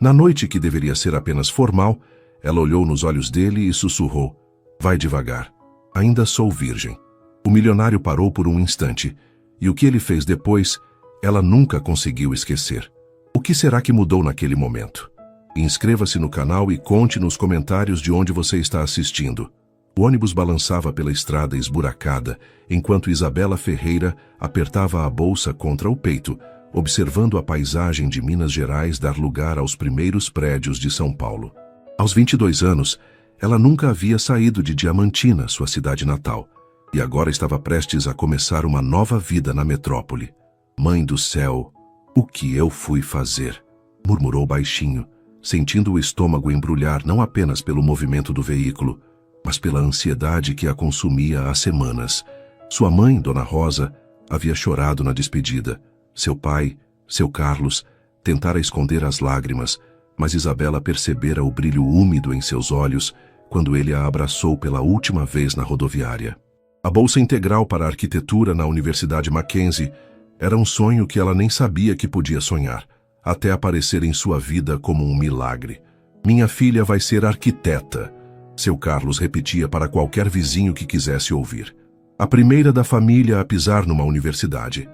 Na noite que deveria ser apenas formal, ela olhou nos olhos dele e sussurrou: "Vai devagar. Ainda sou virgem." O milionário parou por um instante, e o que ele fez depois, ela nunca conseguiu esquecer. O que será que mudou naquele momento? Inscreva-se no canal e conte nos comentários de onde você está assistindo. O ônibus balançava pela estrada esburacada, enquanto Isabela Ferreira apertava a bolsa contra o peito, observando a paisagem de Minas Gerais dar lugar aos primeiros prédios de São Paulo. Aos 22 anos, ela nunca havia saído de Diamantina, sua cidade natal, e agora estava prestes a começar uma nova vida na metrópole. "Mãe do céu, o que eu fui fazer?" murmurou baixinho, sentindo o estômago embrulhar não apenas pelo movimento do veículo, mas pela ansiedade que a consumia há semanas. Sua mãe, Dona Rosa, havia chorado na despedida. Seu pai, seu Carlos, tentara esconder as lágrimas, mas Isabela percebera o brilho úmido em seus olhos quando ele a abraçou pela última vez na rodoviária. A bolsa integral para a arquitetura na Universidade Mackenzie era um sonho que ela nem sabia que podia sonhar, até aparecer em sua vida como um milagre. "Minha filha vai ser arquiteta", seu Carlos repetia para qualquer vizinho que quisesse ouvir. A primeira da família a pisar numa universidade.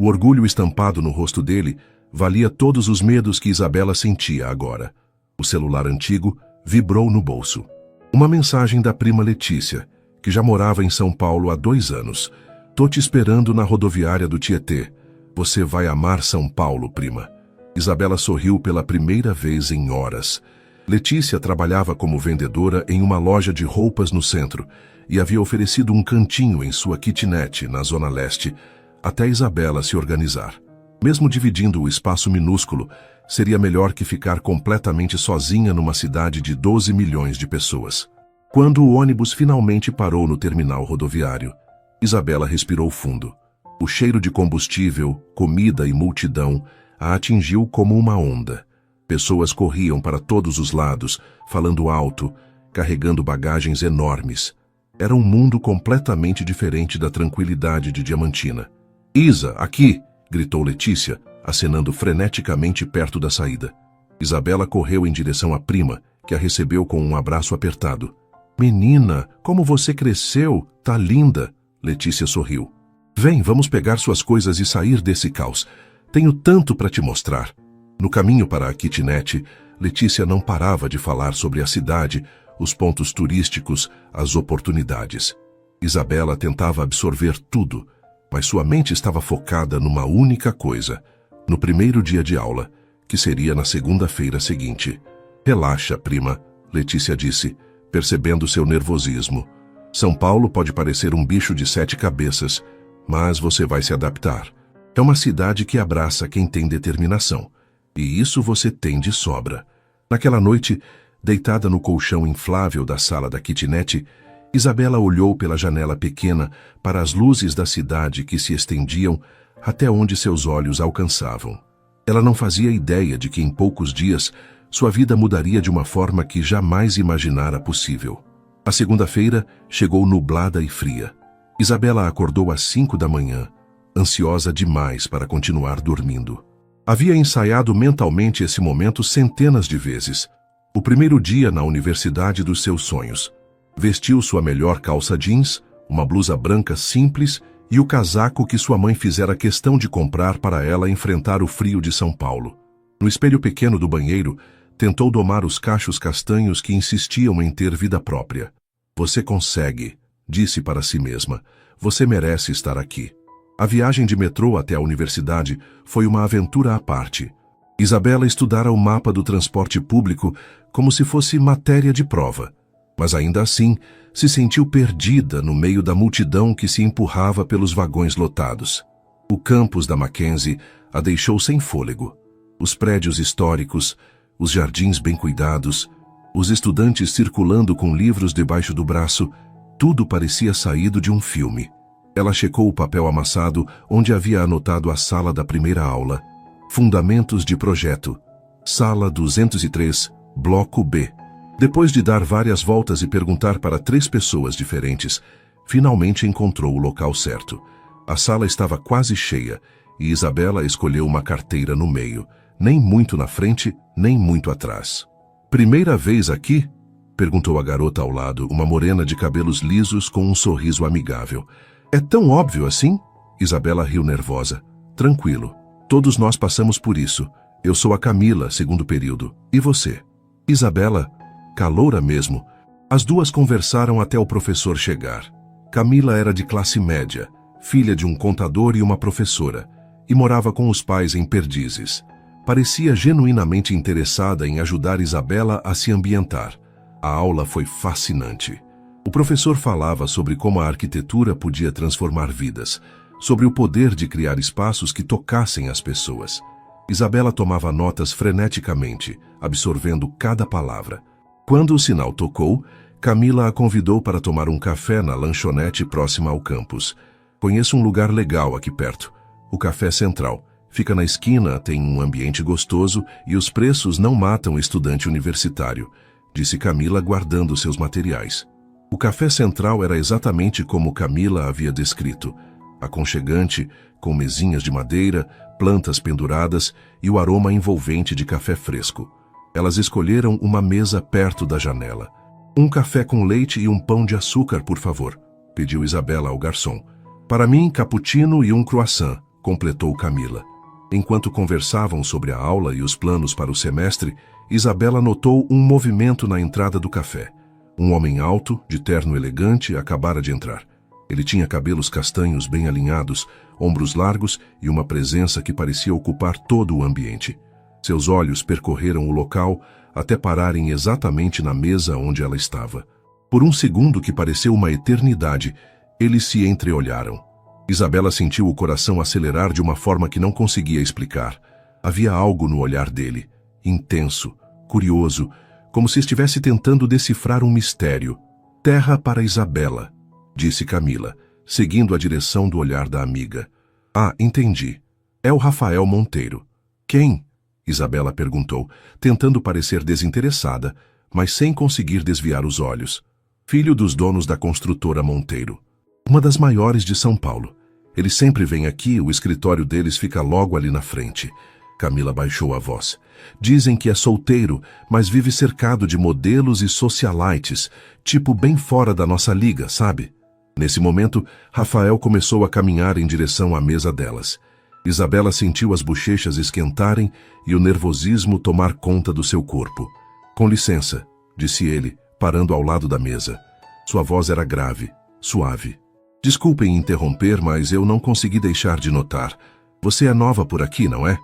O orgulho estampado no rosto dele valia todos os medos que Isabela sentia agora. O celular antigo vibrou no bolso. Uma mensagem da prima Letícia, que já morava em São Paulo há 2 anos. "Tô te esperando na rodoviária do Tietê. Você vai amar São Paulo, prima." Isabela sorriu pela primeira vez em horas. Letícia trabalhava como vendedora em uma loja de roupas no centro e havia oferecido um cantinho em sua kitnet na Zona Leste, até Isabela se organizar. Mesmo dividindo o espaço minúsculo, seria melhor que ficar completamente sozinha numa cidade de 12 milhões de pessoas. Quando o ônibus finalmente parou no terminal rodoviário, Isabela respirou fundo. O cheiro de combustível, comida e multidão a atingiu como uma onda. Pessoas corriam para todos os lados, falando alto, carregando bagagens enormes. Era um mundo completamente diferente da tranquilidade de Diamantina. "Isa, aqui!" gritou Letícia, acenando freneticamente perto da saída. Isabela correu em direção à prima, que a recebeu com um abraço apertado. "Menina, como você cresceu! Tá linda!" Letícia sorriu. "Vem, vamos pegar suas coisas e sair desse caos. Tenho tanto para te mostrar." No caminho para a kitnet, Letícia não parava de falar sobre a cidade, os pontos turísticos, as oportunidades. Isabela tentava absorver tudo, mas sua mente estava focada numa única coisa: no primeiro dia de aula, que seria na segunda-feira seguinte. "Relaxa, prima", Letícia disse, percebendo seu nervosismo. "São Paulo pode parecer um bicho de 7 cabeças, mas você vai se adaptar. É uma cidade que abraça quem tem determinação, e isso você tem de sobra." Naquela noite, deitada no colchão inflável da sala da kitnet, Isabela olhou pela janela pequena para as luzes da cidade que se estendiam até onde seus olhos alcançavam. Ela não fazia ideia de que em poucos dias sua vida mudaria de uma forma que jamais imaginara possível. A segunda-feira chegou nublada e fria. Isabela acordou às 5 da manhã, ansiosa demais para continuar dormindo. Havia ensaiado mentalmente esse momento centenas de vezes. O primeiro dia na universidade dos seus sonhos. Vestiu sua melhor calça jeans, uma blusa branca simples e o casaco que sua mãe fizera questão de comprar para ela enfrentar o frio de São Paulo. No espelho pequeno do banheiro, tentou domar os cachos castanhos que insistiam em ter vida própria. "Você consegue", disse para si mesma. "Você merece estar aqui." A viagem de metrô até a universidade foi uma aventura à parte. Isabela estudara o mapa do transporte público como se fosse matéria de prova, mas ainda assim se sentiu perdida no meio da multidão que se empurrava pelos vagões lotados. O campus da Mackenzie a deixou sem fôlego. Os prédios históricos, os jardins bem cuidados, os estudantes circulando com livros debaixo do braço, tudo parecia saído de um filme. Ela checou o papel amassado onde havia anotado a sala da primeira aula. Fundamentos de projeto. Sala 203, Bloco B. Depois de dar várias voltas e perguntar para 3 pessoas diferentes, finalmente encontrou o local certo. A sala estava quase cheia e Isabela escolheu uma carteira no meio, nem muito na frente, nem muito atrás. Primeira vez aqui? Perguntou a garota ao lado, uma morena de cabelos lisos com um sorriso amigável. É tão óbvio assim? Isabela riu nervosa. Tranquilo. Todos nós passamos por isso. Eu sou a Camila, segundo período. E você? Isabela, caloura mesmo. As duas conversaram até o professor chegar. Camila era de classe média, filha de um contador e uma professora, e morava com os pais em Perdizes. Parecia genuinamente interessada em ajudar Isabela a se ambientar. A aula foi fascinante. O professor falava sobre como a arquitetura podia transformar vidas, sobre o poder de criar espaços que tocassem as pessoas. Isabela tomava notas freneticamente, absorvendo cada palavra. Quando o sinal tocou, Camila a convidou para tomar um café na lanchonete próxima ao campus. Conheço um lugar legal aqui perto, o Café Central. Fica na esquina, tem um ambiente gostoso e os preços não matam estudante universitário, disse Camila guardando seus materiais. O Café Central era exatamente como Camila havia descrito. Aconchegante, com mesinhas de madeira, plantas penduradas e o aroma envolvente de café fresco. Elas escolheram uma mesa perto da janela. Um café com leite e um pão de açúcar, por favor, pediu Isabela ao garçom. Para mim, cappuccino e um croissant, completou Camila. Enquanto conversavam sobre a aula e os planos para o semestre, Isabela notou um movimento na entrada do café. Um homem alto, de terno elegante, acabara de entrar. Ele tinha cabelos castanhos bem alinhados, ombros largos e uma presença que parecia ocupar todo o ambiente. Seus olhos percorreram o local até pararem exatamente na mesa onde ela estava. Por um segundo que pareceu uma eternidade, eles se entreolharam. Isabela sentiu o coração acelerar de uma forma que não conseguia explicar. Havia algo no olhar dele, intenso, curioso, como se estivesse tentando decifrar um mistério. Terra para Isabela, disse Camila, seguindo a direção do olhar da amiga. Ah, entendi. É o Rafael Monteiro. Quem? Isabela perguntou, tentando parecer desinteressada, mas sem conseguir desviar os olhos. Filho dos donos da construtora Monteiro. Uma das maiores de São Paulo. Eles sempre vêm aqui, o escritório deles fica logo ali na frente. Camila baixou a voz. Dizem que é solteiro, mas vive cercado de modelos e socialites, tipo bem fora da nossa liga, sabe? Nesse momento, Rafael começou a caminhar em direção à mesa delas. Isabela sentiu as bochechas esquentarem e o nervosismo tomar conta do seu corpo. Com licença, disse ele, parando ao lado da mesa. Sua voz era grave, suave. Desculpem interromper, mas eu não consegui deixar de notar. Você é nova por aqui, não é?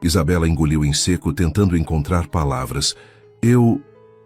Isabela engoliu em seco, tentando encontrar palavras.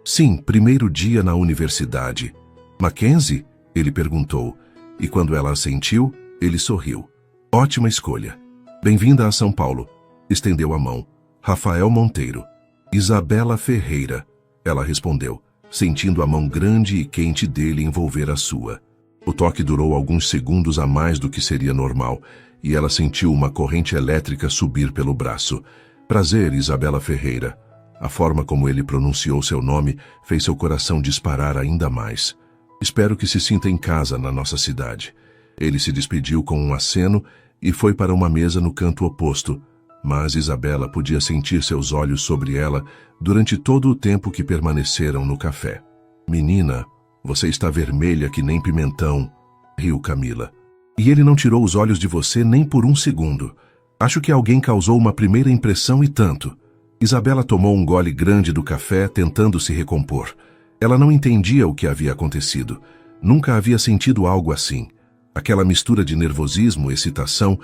Sim, primeiro dia na universidade. Mackenzie? Ele perguntou. E quando ela assentiu, ele sorriu. Ótima escolha. Bem-vinda a São Paulo. Estendeu a mão. Rafael Monteiro. Isabela Ferreira. Ela respondeu, sentindo a mão grande e quente dele envolver a sua. O toque durou alguns segundos a mais do que seria normal, e ela sentiu uma corrente elétrica subir pelo braço. Prazer, Isabela Ferreira. A forma como ele pronunciou seu nome fez seu coração disparar ainda mais. Espero que se sinta em casa na nossa cidade. Ele se despediu com um aceno e foi para uma mesa no canto oposto, mas Isabela podia sentir seus olhos sobre ela durante todo o tempo que permaneceram no café. Menina, você está vermelha que nem pimentão, riu Camila. E ele não tirou os olhos de você nem por um segundo. Acho que alguém causou uma primeira impressão e tanto. Isabela tomou um gole grande do café, tentando se recompor. Ela não entendia o que havia acontecido. Nunca havia sentido algo assim. Aquela mistura de nervosismo, excitação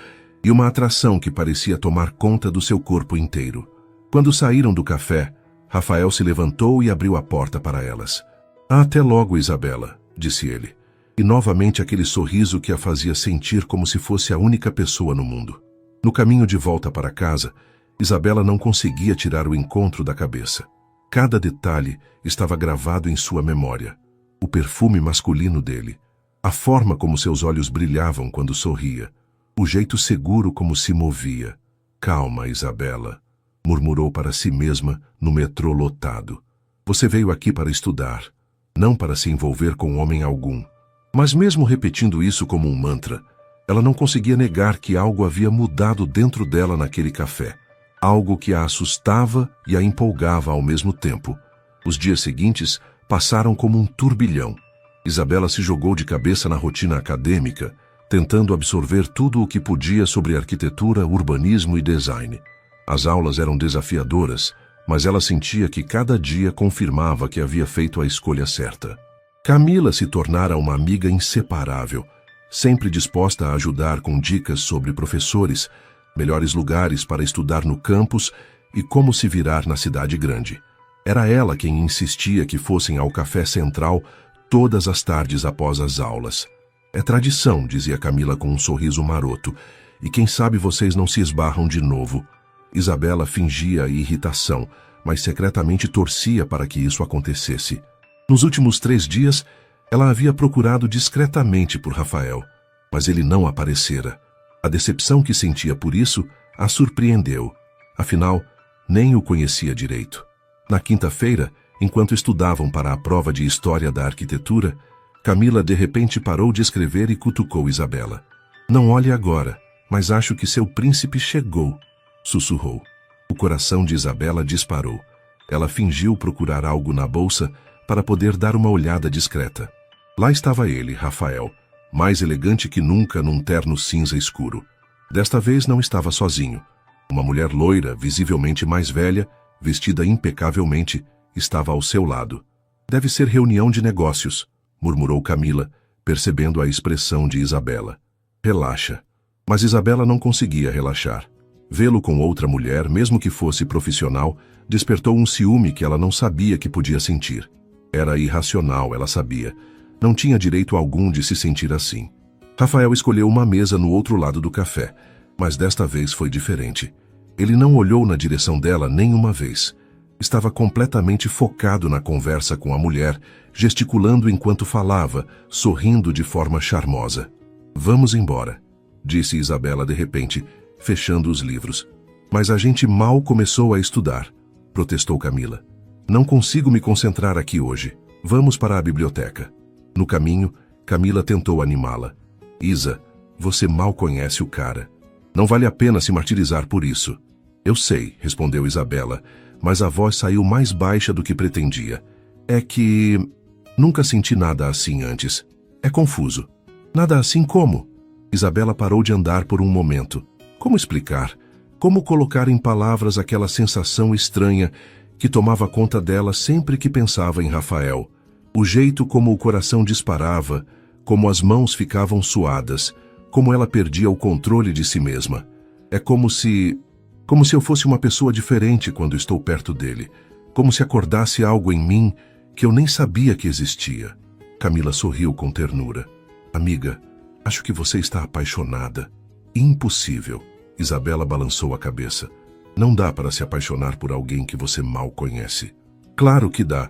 e uma atração que parecia tomar conta do seu corpo inteiro. Quando saíram do café, Rafael se levantou e abriu a porta para elas. Até logo, Isabela, disse ele. E novamente aquele sorriso que a fazia sentir como se fosse a única pessoa no mundo. No caminho de volta para casa, Isabela não conseguia tirar o encontro da cabeça. Cada detalhe estava gravado em sua memória. O perfume masculino dele, a forma como seus olhos brilhavam quando sorria, o jeito seguro como se movia. Calma, Isabela, murmurou para si mesma no metrô lotado. Você veio aqui para estudar, não para se envolver com homem algum. Mas mesmo repetindo isso como um mantra, ela não conseguia negar que algo havia mudado dentro dela naquele café. algo que a assustava e a empolgava ao mesmo tempo. Os dias seguintes passaram como um turbilhão. Isabela se jogou de cabeça na rotina acadêmica, tentando absorver tudo o que podia sobre arquitetura, urbanismo e design. As aulas eram desafiadoras, mas ela sentia que cada dia confirmava que havia feito a escolha certa. Camila se tornara uma amiga inseparável, sempre disposta a ajudar com dicas sobre professores, melhores lugares para estudar no campus e como se virar na cidade grande. Era ela quem insistia que fossem ao Café Central todas as tardes após as aulas. É tradição, dizia Camila com um sorriso maroto, e quem sabe vocês não se esbarram de novo. Isabela fingia irritação, mas secretamente torcia para que isso acontecesse. Nos últimos 3 dias, ela havia procurado discretamente por Rafael, mas ele não aparecera. A decepção que sentia por isso a surpreendeu. Afinal, nem o conhecia direito. Na quinta-feira, enquanto estudavam para a prova de História da Arquitetura, Camila de repente parou de escrever e cutucou Isabela. "Não olhe agora, mas acho que seu príncipe chegou", sussurrou. O coração de Isabela disparou. Ela fingiu procurar algo na bolsa para poder dar uma olhada discreta. Lá estava ele, Rafael, mais elegante que nunca num terno cinza escuro. Desta vez não estava sozinho. Uma mulher loira, visivelmente mais velha, vestida impecavelmente, estava ao seu lado. "Deve ser reunião de negócios", murmurou Camila, percebendo a expressão de Isabela. "Relaxa." Mas Isabela não conseguia relaxar. Vê-lo com outra mulher, mesmo que fosse profissional, despertou um ciúme que ela não sabia que podia sentir. Era irracional, ela sabia. Não tinha direito algum de se sentir assim. Rafael escolheu uma mesa no outro lado do café, mas desta vez foi diferente. Ele não olhou na direção dela nem uma vez. Estava completamente focado na conversa com a mulher, gesticulando enquanto falava, sorrindo de forma charmosa. "Vamos embora", disse Isabela de repente, fechando os livros. "Mas a gente mal começou a estudar", protestou Camila. "Não consigo me concentrar aqui hoje. Vamos para a biblioteca." No caminho, Camila tentou animá-la. "Isa, você mal conhece o cara. Não vale a pena se martirizar por isso." "Eu sei", respondeu Isabela, mas a voz saiu mais baixa do que pretendia. "É que nunca senti nada assim antes. É confuso." "Nada assim como?" Isabela parou de andar por um momento. Como explicar? Como colocar em palavras aquela sensação estranha que tomava conta dela sempre que pensava em Rafael? O jeito como o coração disparava, como as mãos ficavam suadas, como ela perdia o controle de si mesma. É como se eu fosse uma pessoa diferente quando estou perto dele, como se acordasse algo em mim que eu nem sabia que existia. Camila sorriu com ternura. "Amiga, acho que você está apaixonada." "Impossível." Isabela balançou a cabeça. "Não dá para se apaixonar por alguém que você mal conhece." "Claro que dá.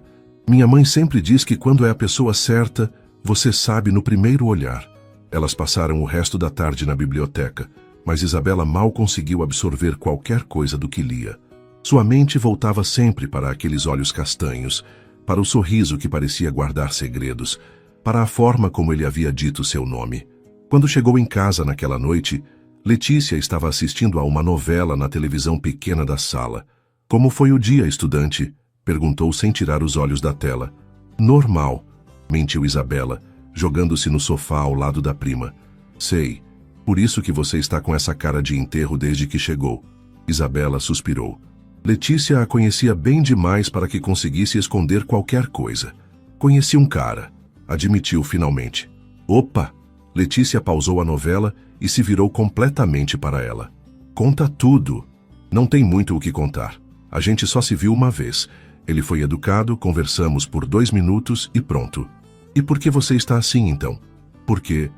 Minha mãe sempre diz que quando é a pessoa certa, você sabe no primeiro olhar." Elas passaram o resto da tarde na biblioteca, mas Isabela mal conseguiu absorver qualquer coisa do que lia. Sua mente voltava sempre para aqueles olhos castanhos, para o sorriso que parecia guardar segredos, para a forma como ele havia dito seu nome. Quando chegou em casa naquela noite, Letícia estava assistindo a uma novela na televisão pequena da sala. "Como foi o dia, estudante?" perguntou sem tirar os olhos da tela. "Normal", mentiu Isabela, jogando-se no sofá ao lado da prima. "Sei. Por isso que você está com essa cara de enterro desde que chegou." Isabela suspirou. Letícia a conhecia bem demais para que conseguisse esconder qualquer coisa. "Conheci um cara", admitiu finalmente. "Opa!" Letícia pausou a novela e se virou completamente para ela. "Conta tudo." "Não tem muito o que contar. A gente só se viu uma vez. Ele foi educado, conversamos por 2 minutos e pronto." "E por que você está assim, então?" "Porque..."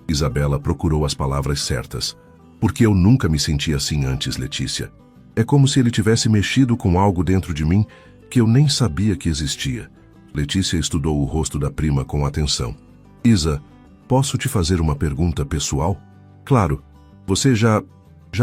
Isabela procurou as palavras certas. "Porque eu nunca me senti assim antes, Letícia. É como se ele tivesse mexido com algo dentro de mim que eu nem sabia que existia." Letícia estudou o rosto da prima com atenção. "Isa, posso te fazer uma pergunta pessoal?" "Claro. Você já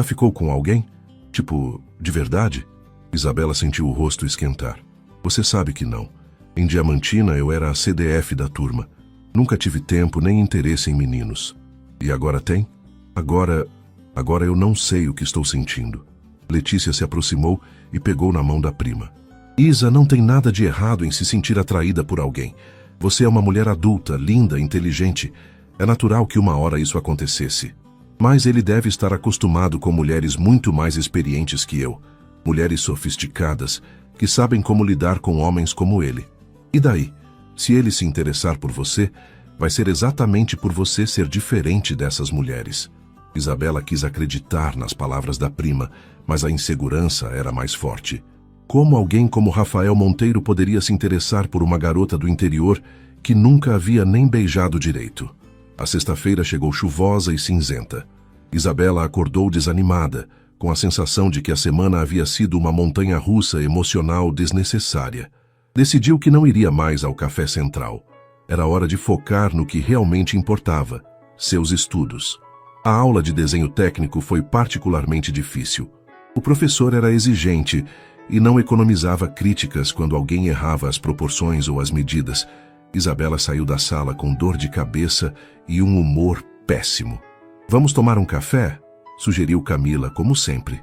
ficou com alguém? Tipo, de verdade?" Isabela sentiu o rosto esquentar. "Você sabe que não. Em Diamantina eu era a CDF da turma. Nunca tive tempo nem interesse em meninos." "E agora tem?" Agora eu não sei o que estou sentindo." Letícia se aproximou e pegou na mão da prima. Isa, não tem nada de errado em se sentir atraída por alguém. Você é uma mulher adulta, linda, inteligente. É natural que uma hora isso acontecesse. Mas ele deve estar acostumado com mulheres muito mais experientes que eu. Mulheres sofisticadas, que sabem como lidar com homens como ele. E daí? Se ele se interessar por você, vai ser exatamente por você ser diferente dessas mulheres. Isabela quis acreditar nas palavras da prima, mas a insegurança era mais forte. Como alguém como Rafael Monteiro poderia se interessar por uma garota do interior que nunca havia nem beijado direito? A sexta-feira chegou chuvosa e cinzenta. Isabela acordou desanimada, com a sensação de que a semana havia sido uma montanha-russa emocional desnecessária. Decidiu que não iria mais ao café central. Era hora de focar no que realmente importava, seus estudos. A aula de desenho técnico foi particularmente difícil. O professor era exigente e não economizava críticas quando alguém errava as proporções ou as medidas. Isabela saiu da sala com dor de cabeça e um humor péssimo. Vamos tomar um café? Sugeriu Camila, como sempre.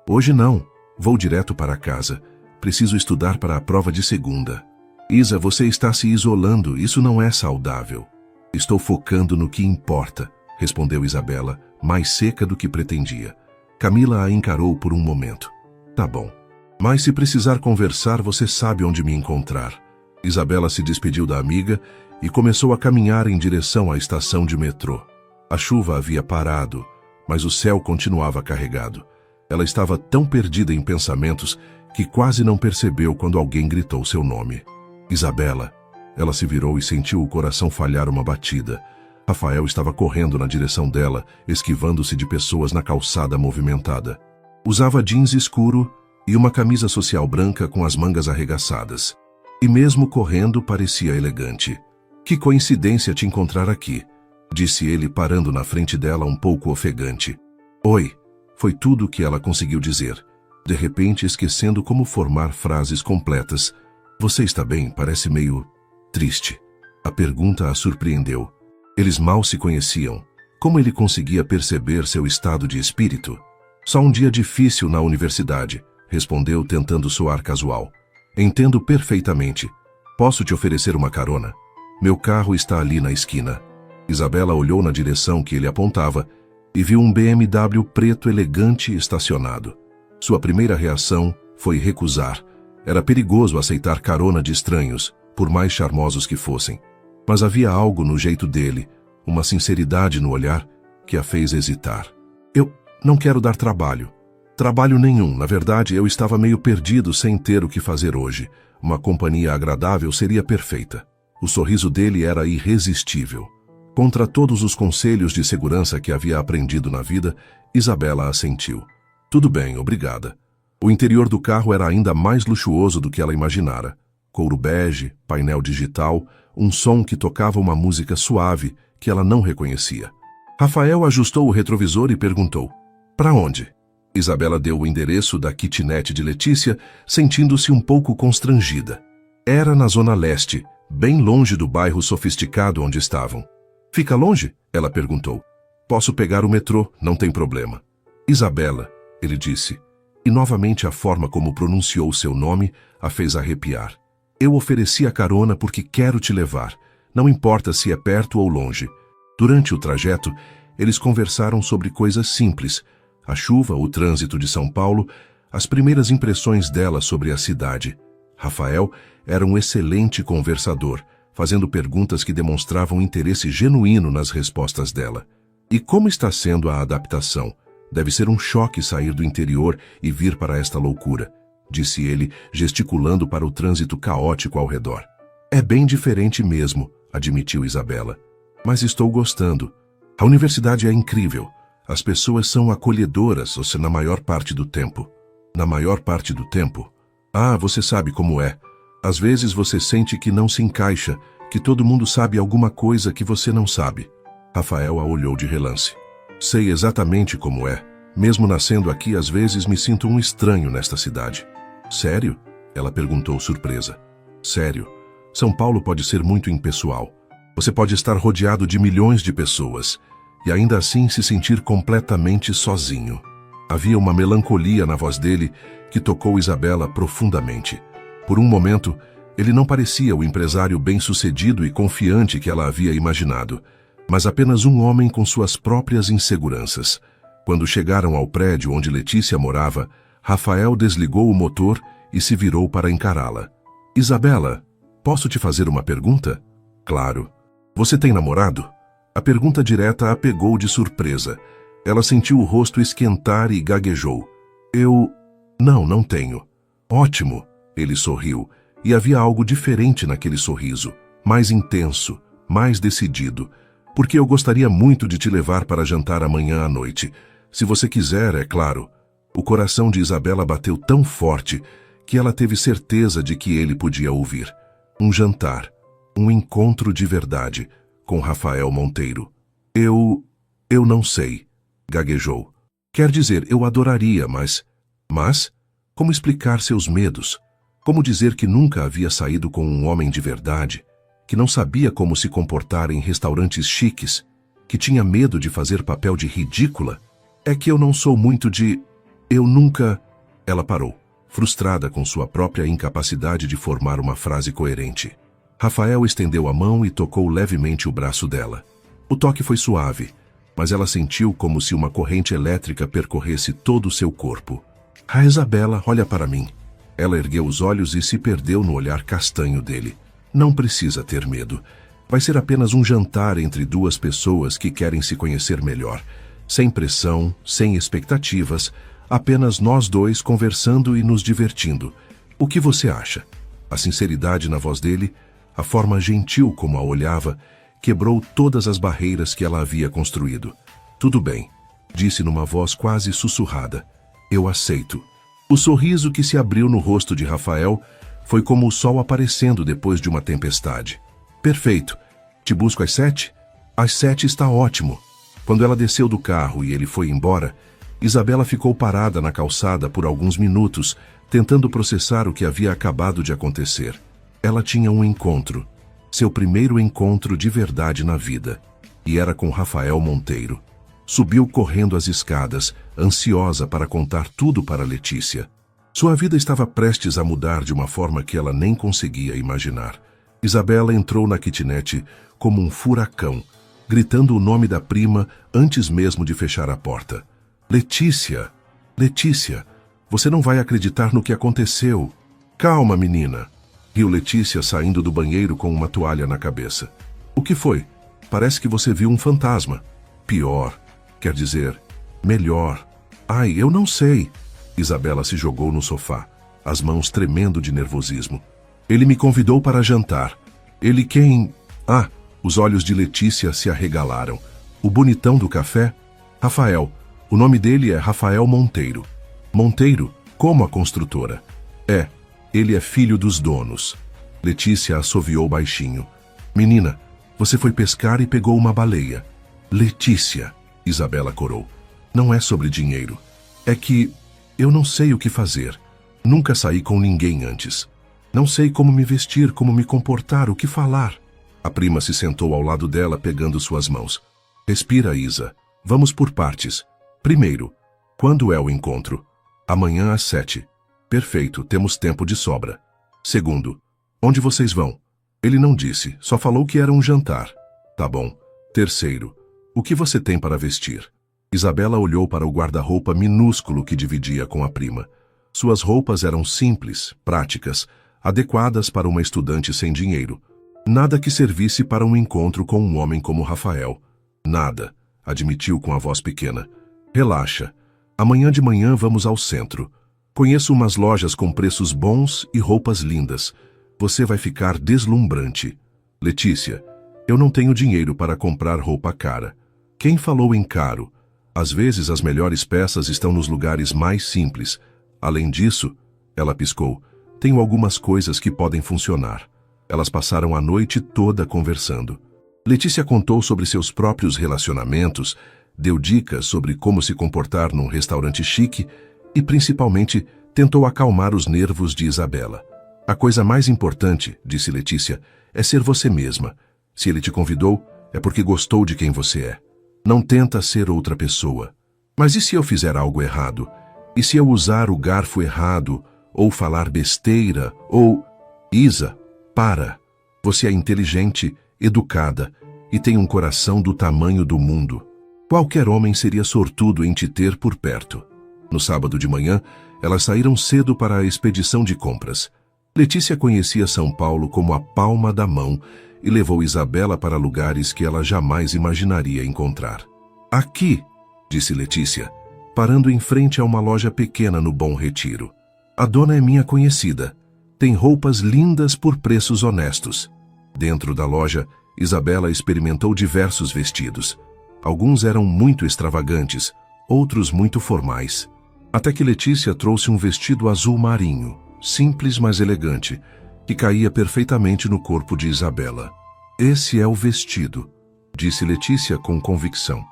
Hoje não, vou direto para casa. Preciso estudar para a prova de segunda. Isa, você está se isolando, isso não é saudável. Estou focando no que importa, respondeu Isabela, mais seca do que pretendia. Camila a encarou por um momento. Tá bom. Mas se precisar conversar, você sabe onde me encontrar. Isabela se despediu da amiga e começou a caminhar em direção à estação de metrô. A chuva havia parado, mas o céu continuava carregado. Ela estava tão perdida em pensamentos que quase não percebeu quando alguém gritou seu nome. Isabela. Ela se virou e sentiu o coração falhar uma batida. Rafael estava correndo na direção dela, esquivando-se de pessoas na calçada movimentada. Usava jeans escuro e uma camisa social branca com as mangas arregaçadas. E mesmo correndo parecia elegante. Que coincidência te encontrar aqui, disse ele parando na frente dela um pouco ofegante. Oi, foi tudo o que ela conseguiu dizer, de repente esquecendo como formar frases completas. Você está bem? Parece meio triste. A pergunta a surpreendeu. Eles mal se conheciam. Como ele conseguia perceber seu estado de espírito? Só um dia difícil na universidade, respondeu tentando soar casual. Entendo perfeitamente. Posso te oferecer uma carona? Meu carro está ali na esquina. Isabela olhou na direção que ele apontava e viu um BMW preto elegante estacionado. Sua primeira reação foi recusar. Era perigoso aceitar carona de estranhos, por mais charmosos que fossem. Mas havia algo no jeito dele, uma sinceridade no olhar, que a fez hesitar. Eu não quero dar trabalho. Trabalho nenhum, na verdade eu estava meio perdido sem ter o que fazer hoje. Uma companhia agradável seria perfeita. O sorriso dele era irresistível. Contra todos os conselhos de segurança que havia aprendido na vida, Isabela assentiu. Tudo bem, obrigada. O interior do carro era ainda mais luxuoso do que ela imaginara. Couro bege, painel digital, um som que tocava uma música suave que ela não reconhecia. Rafael ajustou o retrovisor e perguntou, para onde? Isabela deu o endereço da kitnet de Letícia, sentindo-se um pouco constrangida. Era na zona leste, bem longe do bairro sofisticado onde estavam. Fica longe? Ela perguntou. Posso pegar o metrô, não tem problema. Isabela, ele disse, e novamente a forma como pronunciou seu nome a fez arrepiar. Eu ofereci a carona porque quero te levar, não importa se é perto ou longe. Durante o trajeto, eles conversaram sobre coisas simples, a chuva, o trânsito de São Paulo, as primeiras impressões dela sobre a cidade. Rafael era um excelente conversador, fazendo perguntas que demonstravam interesse genuíno nas respostas dela. E como está sendo a adaptação? Deve ser um choque sair do interior e vir para esta loucura, disse ele, gesticulando para o trânsito caótico ao redor. É bem diferente mesmo, admitiu Isabela. Mas estou gostando. A universidade é incrível. As pessoas são acolhedoras, ou seja, na maior parte do tempo. Na maior parte do tempo? Ah, você sabe como é. Às vezes você sente que não se encaixa, que todo mundo sabe alguma coisa que você não sabe. Rafael a olhou de relance. Sei exatamente como é. Mesmo nascendo aqui, às vezes me sinto um estranho nesta cidade. Sério? Ela perguntou surpresa. Sério. São Paulo pode ser muito impessoal. Você pode estar rodeado de milhões de pessoas e ainda assim se sentir completamente sozinho. Havia uma melancolia na voz dele que tocou Isabela profundamente. Por um momento, ele não parecia o empresário bem-sucedido e confiante que ela havia imaginado, mas apenas um homem com suas próprias inseguranças. Quando chegaram ao prédio onde Letícia morava, Rafael desligou o motor e se virou para encará-la. Isabela, posso te fazer uma pergunta? Claro. Você tem namorado? A pergunta direta a pegou de surpresa. Ela sentiu o rosto esquentar e gaguejou. Não tenho. Ótimo. Ele sorriu, e havia algo diferente naquele sorriso, mais intenso, mais decidido. Porque eu gostaria muito de te levar para jantar amanhã à noite. Se você quiser, é claro. O coração de Isabela bateu tão forte que ela teve certeza de que ele podia ouvir. Um jantar, um encontro de verdade, com Rafael Monteiro. Eu não sei, gaguejou. Quer dizer, eu adoraria, mas... Mas? Como explicar seus medos? Como dizer que nunca havia saído com um homem de verdade, que não sabia como se comportar em restaurantes chiques, que tinha medo de fazer papel de ridícula? É que eu não sou muito de... Eu nunca... Ela parou, frustrada com sua própria incapacidade de formar uma frase coerente. Rafael estendeu a mão e tocou levemente o braço dela. O toque foi suave, mas ela sentiu como se uma corrente elétrica percorresse todo o seu corpo. Ah, Isabela, olha para mim. Ela ergueu os olhos e se perdeu no olhar castanho dele. Não precisa ter medo. Vai ser apenas um jantar entre duas pessoas que querem se conhecer melhor. Sem pressão, sem expectativas, apenas nós dois conversando e nos divertindo. O que você acha? A sinceridade na voz dele, a forma gentil como a olhava, quebrou todas as barreiras que ela havia construído. Tudo bem, disse numa voz quase sussurrada. Eu aceito. O sorriso que se abriu no rosto de Rafael foi como o sol aparecendo depois de uma tempestade. Perfeito. Te busco às 7? Às 7 está ótimo. Quando ela desceu do carro e ele foi embora, Isabela ficou parada na calçada por alguns minutos, tentando processar o que havia acabado de acontecer. Ela tinha um encontro, seu primeiro encontro de verdade na vida, e era com Rafael Monteiro. Subiu correndo as escadas, ansiosa para contar tudo para Letícia. Sua vida estava prestes a mudar de uma forma que ela nem conseguia imaginar. Isabela entrou na kitnet como um furacão, gritando o nome da prima antes mesmo de fechar a porta. Letícia, Letícia, você não vai acreditar no que aconteceu. Calma, menina. Riu Letícia saindo do banheiro com uma toalha na cabeça. O que foi? Parece que você viu um fantasma. Pior. Quer dizer, melhor. Ai, eu não sei. Isabela se jogou no sofá, as mãos tremendo de nervosismo. Ele me convidou para jantar. Ele quem... Ah, os olhos de Letícia se arregalaram. O bonitão do café? Rafael. O nome dele é Rafael Monteiro. Monteiro? Como a construtora? É, ele é filho dos donos. Letícia assoviou baixinho. Menina, você foi pescar e pegou uma baleia. Letícia, Isabela corou. Não é sobre dinheiro. É que eu não sei o que fazer. Nunca saí com ninguém antes. Não sei como me vestir, como me comportar, o que falar. A prima se sentou ao lado dela, pegando suas mãos. Respira, Isa. Vamos por partes. Primeiro, quando é o encontro? Amanhã às 7. Perfeito, temos tempo de sobra. Segundo, onde vocês vão? Ele não disse, só falou que era um jantar. Tá bom. Terceiro, o que você tem para vestir? Isabela olhou para o guarda-roupa minúsculo que dividia com a prima. Suas roupas eram simples, práticas, adequadas para uma estudante sem dinheiro. Nada que servisse para um encontro com um homem como Rafael. Nada, admitiu com a voz pequena. Relaxa. Amanhã de manhã vamos ao centro. Conheço umas lojas com preços bons e roupas lindas. Você vai ficar deslumbrante. Letícia, eu não tenho dinheiro para comprar roupa cara. Quem falou em caro? Às vezes as melhores peças estão nos lugares mais simples. Além disso, ela piscou, tenho algumas coisas que podem funcionar. Elas passaram a noite toda conversando. Letícia contou sobre seus próprios relacionamentos, deu dicas sobre como se comportar num restaurante chique e, principalmente, tentou acalmar os nervos de Isabela. A coisa mais importante, disse Letícia, é ser você mesma. Se ele te convidou, é porque gostou de quem você é. Não tenta ser outra pessoa. Mas e se eu fizer algo errado? E se eu usar o garfo errado, ou falar besteira, ou... Isa, para. Você é inteligente, educada e tem um coração do tamanho do mundo. Qualquer homem seria sortudo em te ter por perto. No sábado de manhã, elas saíram cedo para a expedição de compras. Letícia conhecia São Paulo como a palma da mão e levou Isabela para lugares que ela jamais imaginaria encontrar. Aqui, disse Letícia, parando em frente a uma loja pequena no Bom Retiro. A dona é minha conhecida. Tem roupas lindas por preços honestos. Dentro da loja, Isabela experimentou diversos vestidos. Alguns eram muito extravagantes, outros muito formais. Até que Letícia trouxe um vestido azul marinho, simples mas elegante, que caía perfeitamente no corpo de Isabela. Esse é o vestido, disse Letícia com convicção.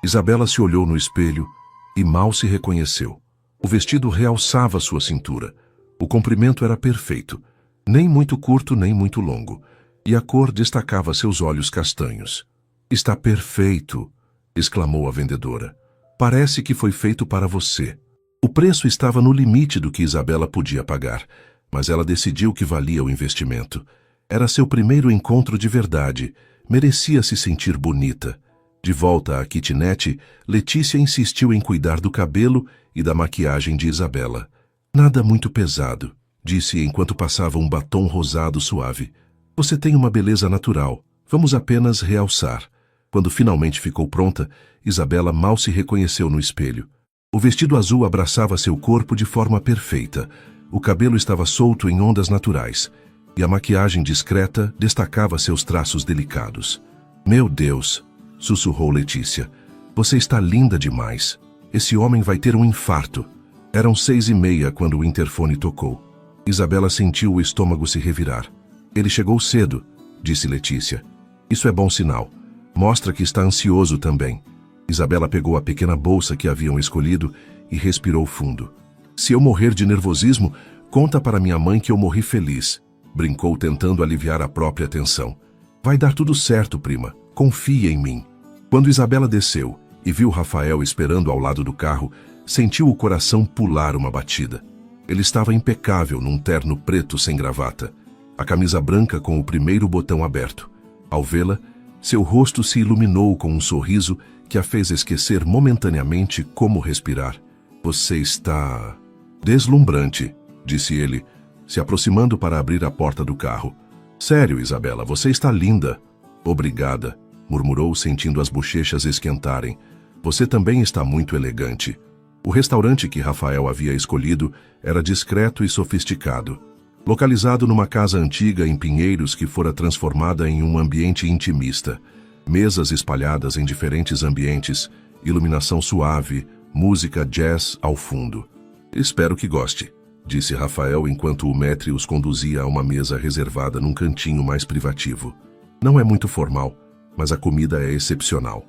Isabela se olhou no espelho e mal se reconheceu. O vestido realçava sua cintura. O comprimento era perfeito, nem muito curto nem muito longo, e a cor destacava seus olhos castanhos. Está perfeito, exclamou a vendedora. Parece que foi feito para você. O preço estava no limite do que Isabela podia pagar, mas ela decidiu que valia o investimento. Era seu primeiro encontro de verdade, merecia se sentir bonita. De volta à kitnet, Letícia insistiu em cuidar do cabelo e da maquiagem de Isabela. Nada muito pesado, disse enquanto passava um batom rosado suave. Você tem uma beleza natural, vamos apenas realçar. Quando finalmente ficou pronta, Isabela mal se reconheceu no espelho. O vestido azul abraçava seu corpo de forma perfeita. O cabelo estava solto em ondas naturais, e a maquiagem discreta destacava seus traços delicados. Meu Deus, sussurrou Letícia. Você está linda demais. Esse homem vai ter um infarto. Eram 6:30 quando o interfone tocou. Isabela sentiu o estômago se revirar. Ele chegou cedo, disse Letícia. Isso é bom sinal. Mostra que está ansioso também. Isabela pegou a pequena bolsa que haviam escolhido e respirou fundo. Se eu morrer de nervosismo, conta para minha mãe que eu morri feliz, brincou tentando aliviar a própria tensão. Vai dar tudo certo, prima. Confia em mim. Quando Isabela desceu e viu Rafael esperando ao lado do carro, sentiu o coração pular uma batida. Ele estava impecável num terno preto sem gravata, a camisa branca com o primeiro botão aberto. Ao vê-la, seu rosto se iluminou com um sorriso que a fez esquecer momentaneamente como respirar. Você está... deslumbrante, disse ele, se aproximando para abrir a porta do carro. Sério, Isabela, você está linda. Obrigada, murmurou sentindo as bochechas esquentarem. Você também está muito elegante. O restaurante que Rafael havia escolhido era discreto e sofisticado. Localizado numa casa antiga em Pinheiros que fora transformada em um ambiente intimista. Mesas espalhadas em diferentes ambientes, iluminação suave, música jazz ao fundo. Espero que goste, disse Rafael enquanto o maître os conduzia a uma mesa reservada num cantinho mais privativo. Não é muito formal, mas a comida é excepcional.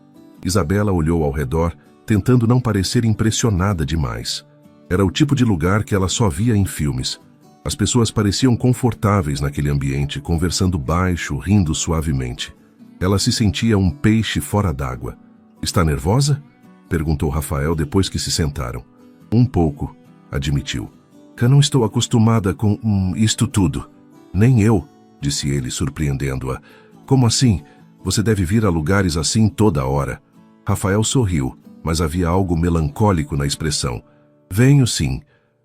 Isabela olhou ao redor, tentando não parecer impressionada demais. Era o tipo de lugar que ela só via em filmes. As pessoas pareciam confortáveis naquele ambiente, conversando baixo, rindo suavemente. Ela se sentia um peixe fora d'água. Está nervosa? Perguntou Rafael depois que se sentaram. Um pouco, admitiu. Eu não estou acostumada com isto tudo. Nem eu, disse ele, surpreendendo-a. Como assim? Você deve vir a lugares assim toda hora. Rafael sorriu, mas havia algo melancólico na expressão. Venho sim,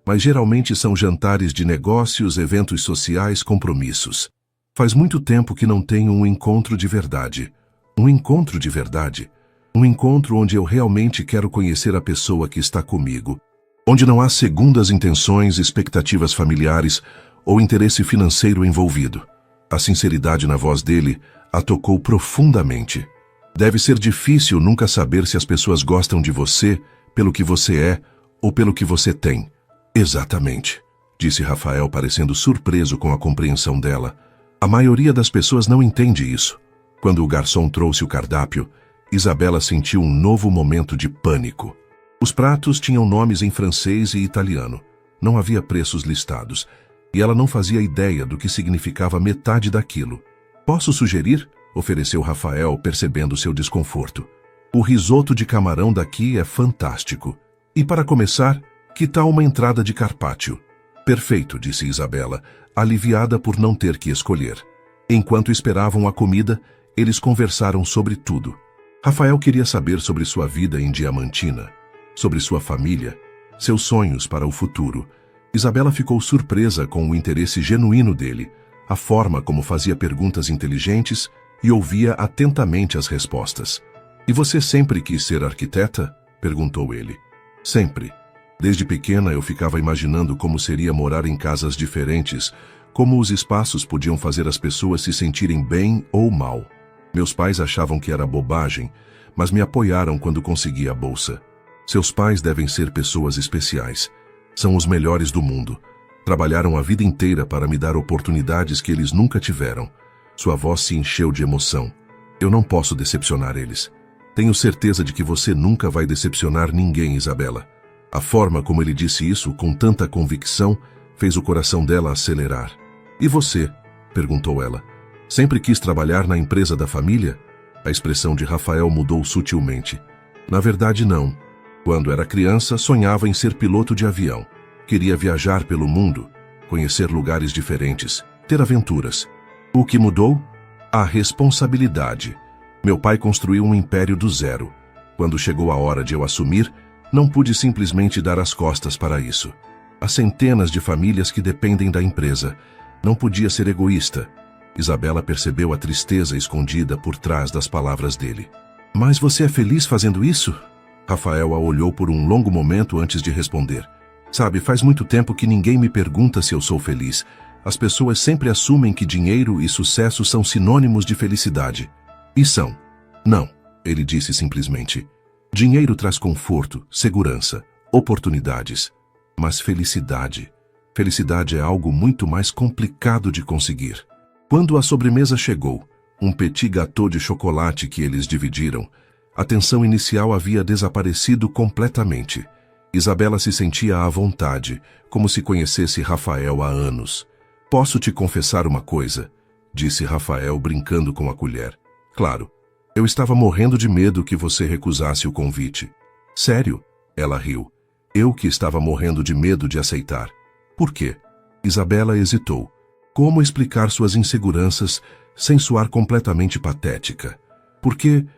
mas geralmente são jantares de negócios, eventos sociais, compromissos. Faz muito tempo que não tenho um encontro de verdade. Um encontro de verdade? Um encontro onde eu realmente quero conhecer a pessoa que está comigo. Onde não há segundas intenções, expectativas familiares ou interesse financeiro envolvido. A sinceridade na voz dele a tocou profundamente. Deve ser difícil nunca saber se as pessoas gostam de você pelo que você é ou pelo que você tem. Exatamente, disse Rafael, parecendo surpreso com a compreensão dela. A maioria das pessoas não entende isso. Quando o garçom trouxe o cardápio, Isabela sentiu um novo momento de pânico. Os pratos tinham nomes em francês e italiano. Não havia preços listados, e ela não fazia ideia do que significava metade daquilo. Posso sugerir? Ofereceu Rafael, percebendo seu desconforto. O risoto de camarão daqui é fantástico. E para começar, que tal uma entrada de carpaccio? Perfeito, disse Isabela, aliviada por não ter que escolher. Enquanto esperavam a comida, eles conversaram sobre tudo. Rafael queria saber sobre sua vida em Diamantina, sobre sua família, seus sonhos para o futuro. Isabela ficou surpresa com o interesse genuíno dele, a forma como fazia perguntas inteligentes e ouvia atentamente as respostas. "E você sempre quis ser arquiteta?" perguntou ele. "Sempre. Desde pequena eu ficava imaginando como seria morar em casas diferentes, como os espaços podiam fazer as pessoas se sentirem bem ou mal. Meus pais achavam que era bobagem, mas me apoiaram quando consegui a bolsa. Seus pais devem ser pessoas especiais. São os melhores do mundo. Trabalharam a vida inteira para me dar oportunidades que eles nunca tiveram." Sua voz se encheu de emoção. "Eu não posso decepcionar eles. Tenho certeza de que você nunca vai decepcionar ninguém, Isabela." A forma como ele disse isso, com tanta convicção, fez o coração dela acelerar. "E você?" perguntou ela. "Sempre quis trabalhar na empresa da família?" A expressão de Rafael mudou sutilmente. "Na verdade, não. Quando era criança, sonhava em ser piloto de avião. Queria viajar pelo mundo, conhecer lugares diferentes, ter aventuras. O que mudou? A responsabilidade. Meu pai construiu um império do zero. Quando chegou a hora de eu assumir, não pude simplesmente dar as costas para isso. Há centenas de famílias que dependem da empresa. Não podia ser egoísta." Isabela percebeu a tristeza escondida por trás das palavras dele. "Mas você é feliz fazendo isso?" Rafael a olhou por um longo momento antes de responder. "Sabe, faz muito tempo que ninguém me pergunta se eu sou feliz. As pessoas sempre assumem que dinheiro e sucesso são sinônimos de felicidade. E são. Não," ele disse simplesmente. "Dinheiro traz conforto, segurança, oportunidades. Mas felicidade é algo muito mais complicado de conseguir." Quando a sobremesa chegou, um petit gâteau de chocolate que eles dividiram, a tensão inicial havia desaparecido completamente. Isabela se sentia à vontade, como se conhecesse Rafael há anos. "Posso te confessar uma coisa?" disse Rafael, brincando com a colher. "Claro. Eu estava morrendo de medo que você recusasse o convite." "Sério?" Ela riu. "Eu que estava morrendo de medo de aceitar." "Por quê?" Isabela hesitou. Como explicar suas inseguranças sem soar completamente patética? Porque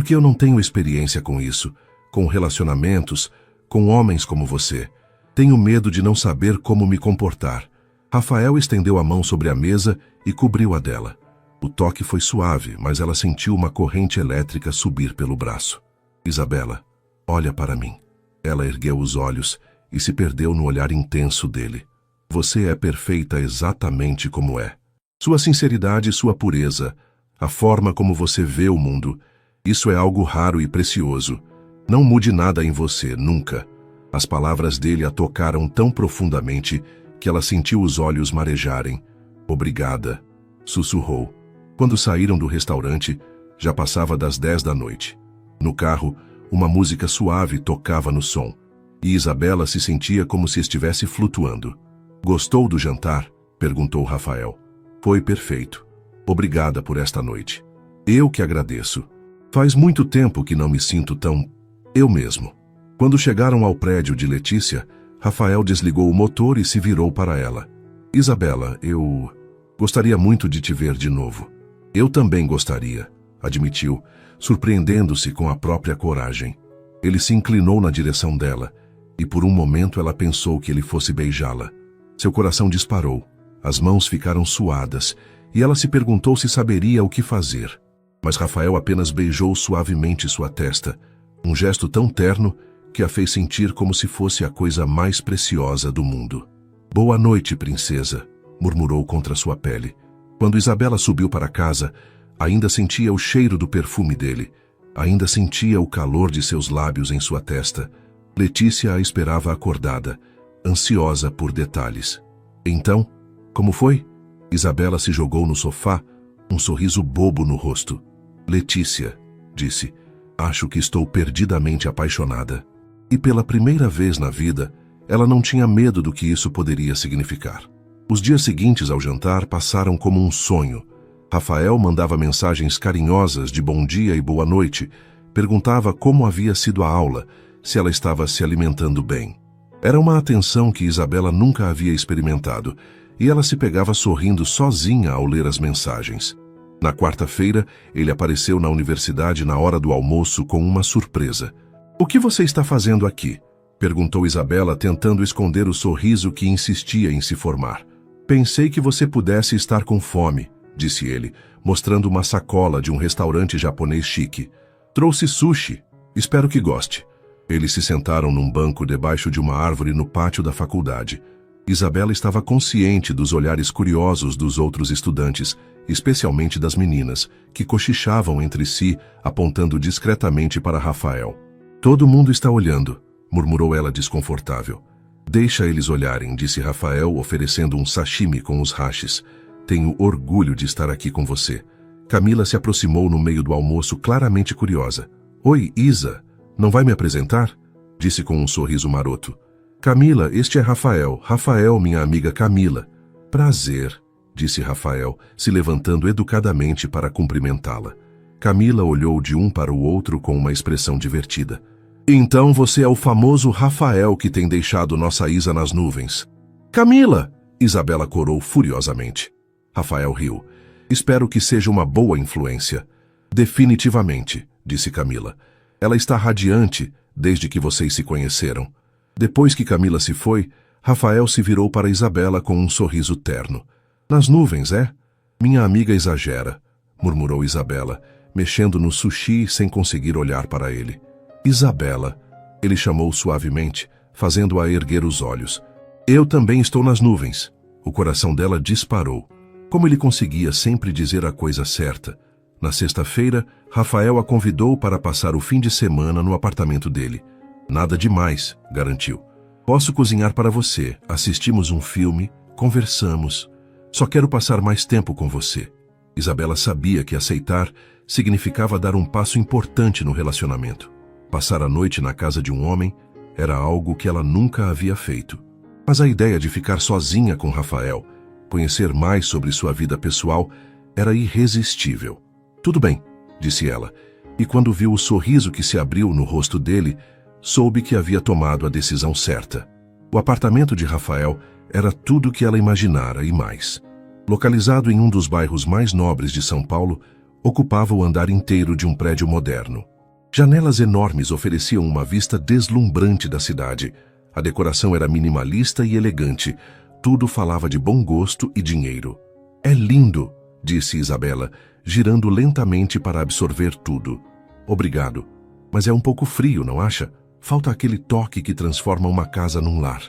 eu não tenho experiência com isso, com relacionamentos, com homens como você. Tenho medo de não saber como me comportar." Rafael estendeu a mão sobre a mesa e cobriu a dela. O toque foi suave, mas ela sentiu uma corrente elétrica subir pelo braço. "Isabela, olha para mim." Ela ergueu os olhos e se perdeu no olhar intenso dele. "Você é perfeita exatamente como é. Sua sinceridade e sua pureza, a forma como você vê o mundo, isso é algo raro e precioso. Não mude nada em você, nunca." As palavras dele a tocaram tão profundamente que ela sentiu os olhos marejarem. "Obrigada", sussurrou. Quando saíram do restaurante, já passava das 10 da noite. No carro, uma música suave tocava no som, e Isabela se sentia como se estivesse flutuando. "Gostou do jantar?" perguntou Rafael. "Foi perfeito. Obrigada por esta noite." "Eu que agradeço. Faz muito tempo que não me sinto tão... eu mesmo." Quando chegaram ao prédio de Letícia, Rafael desligou o motor e se virou para ela. "Isabela, eu gostaria muito de te ver de novo." "Eu também gostaria", admitiu, surpreendendo-se com a própria coragem. Ele se inclinou na direção dela, e por um momento ela pensou que ele fosse beijá-la. Seu coração disparou, as mãos ficaram suadas, e ela se perguntou se saberia o que fazer. Mas Rafael apenas beijou suavemente sua testa, um gesto tão terno que a fez sentir como se fosse a coisa mais preciosa do mundo. "Boa noite, princesa", murmurou contra sua pele. Quando Isabela subiu para casa, ainda sentia o cheiro do perfume dele, ainda sentia o calor de seus lábios em sua testa. Letícia a esperava acordada, ansiosa por detalhes. "Então, como foi?" Isabela se jogou no sofá, um sorriso bobo no rosto. "Letícia", disse, "acho que estou perdidamente apaixonada." E pela primeira vez na vida, ela não tinha medo do que isso poderia significar. Os dias seguintes ao jantar passaram como um sonho. Rafael mandava mensagens carinhosas de bom dia e boa noite, Perguntava como havia sido a aula, se ela estava se alimentando bem. Era uma atenção que Isabela nunca havia experimentado, e ela se pegava sorrindo sozinha ao ler as mensagens. Na quarta-feira, ele apareceu na universidade na hora do almoço com uma surpresa. "O que você está fazendo aqui?" perguntou Isabela, tentando esconder o sorriso que insistia em se formar. "Pensei que você pudesse estar com fome", disse ele, mostrando uma sacola de um restaurante japonês chique. "Trouxe sushi. Espero que goste." Eles se sentaram num banco debaixo de uma árvore no pátio da faculdade. Isabela estava consciente dos olhares curiosos dos outros estudantes, especialmente das meninas, que cochichavam entre si, apontando discretamente para Rafael. "Todo mundo está olhando", murmurou ela desconfortável. "Deixa eles olharem", disse Rafael, oferecendo um sashimi com os hashes. "Tenho orgulho de estar aqui com você." Camila se aproximou no meio do almoço, claramente curiosa. "Oi, Isa, não vai me apresentar?" disse com um sorriso maroto. "Camila, este é Rafael. Rafael, minha amiga Camila." "Prazer", disse Rafael, se levantando educadamente para cumprimentá-la. Camila olhou de um para o outro com uma expressão divertida. "Então você é o famoso Rafael que tem deixado nossa Isa nas nuvens." "Camila!" Isabela corou furiosamente. Rafael riu. "Espero que seja uma boa influência." "Definitivamente", disse Camila. "Ela está radiante desde que vocês se conheceram." Depois que Camila se foi, Rafael se virou para Isabela com um sorriso terno. "Nas nuvens, é? Minha amiga exagera", murmurou Isabela, mexendo no sushi sem conseguir olhar para ele. "Isabela", ele chamou suavemente, fazendo-a erguer os olhos. "Eu também estou nas nuvens." O coração dela disparou. Como ele conseguia sempre dizer a coisa certa. Na sexta-feira, Rafael a convidou para passar o fim de semana no apartamento dele. "Nada demais", garantiu. "Posso cozinhar para você, assistimos um filme, conversamos. Só quero passar mais tempo com você." Isabela sabia que aceitar significava dar um passo importante no relacionamento. Passar a noite na casa de um homem era algo que ela nunca havia feito. Mas a ideia de ficar sozinha com Rafael, conhecer mais sobre sua vida pessoal, era irresistível. "Tudo bem", disse ela, e quando viu o sorriso que se abriu no rosto dele, soube que havia tomado a decisão certa. O apartamento de Rafael era tudo o que ela imaginara e mais. Localizado em um dos bairros mais nobres de São Paulo, ocupava o andar inteiro de um prédio moderno. Janelas enormes ofereciam uma vista deslumbrante da cidade. A decoração era minimalista e elegante. Tudo falava de bom gosto e dinheiro. "É lindo", disse Isabela, girando lentamente para absorver tudo. "Obrigado. Mas é um pouco frio, não acha? Falta aquele toque que transforma uma casa num lar.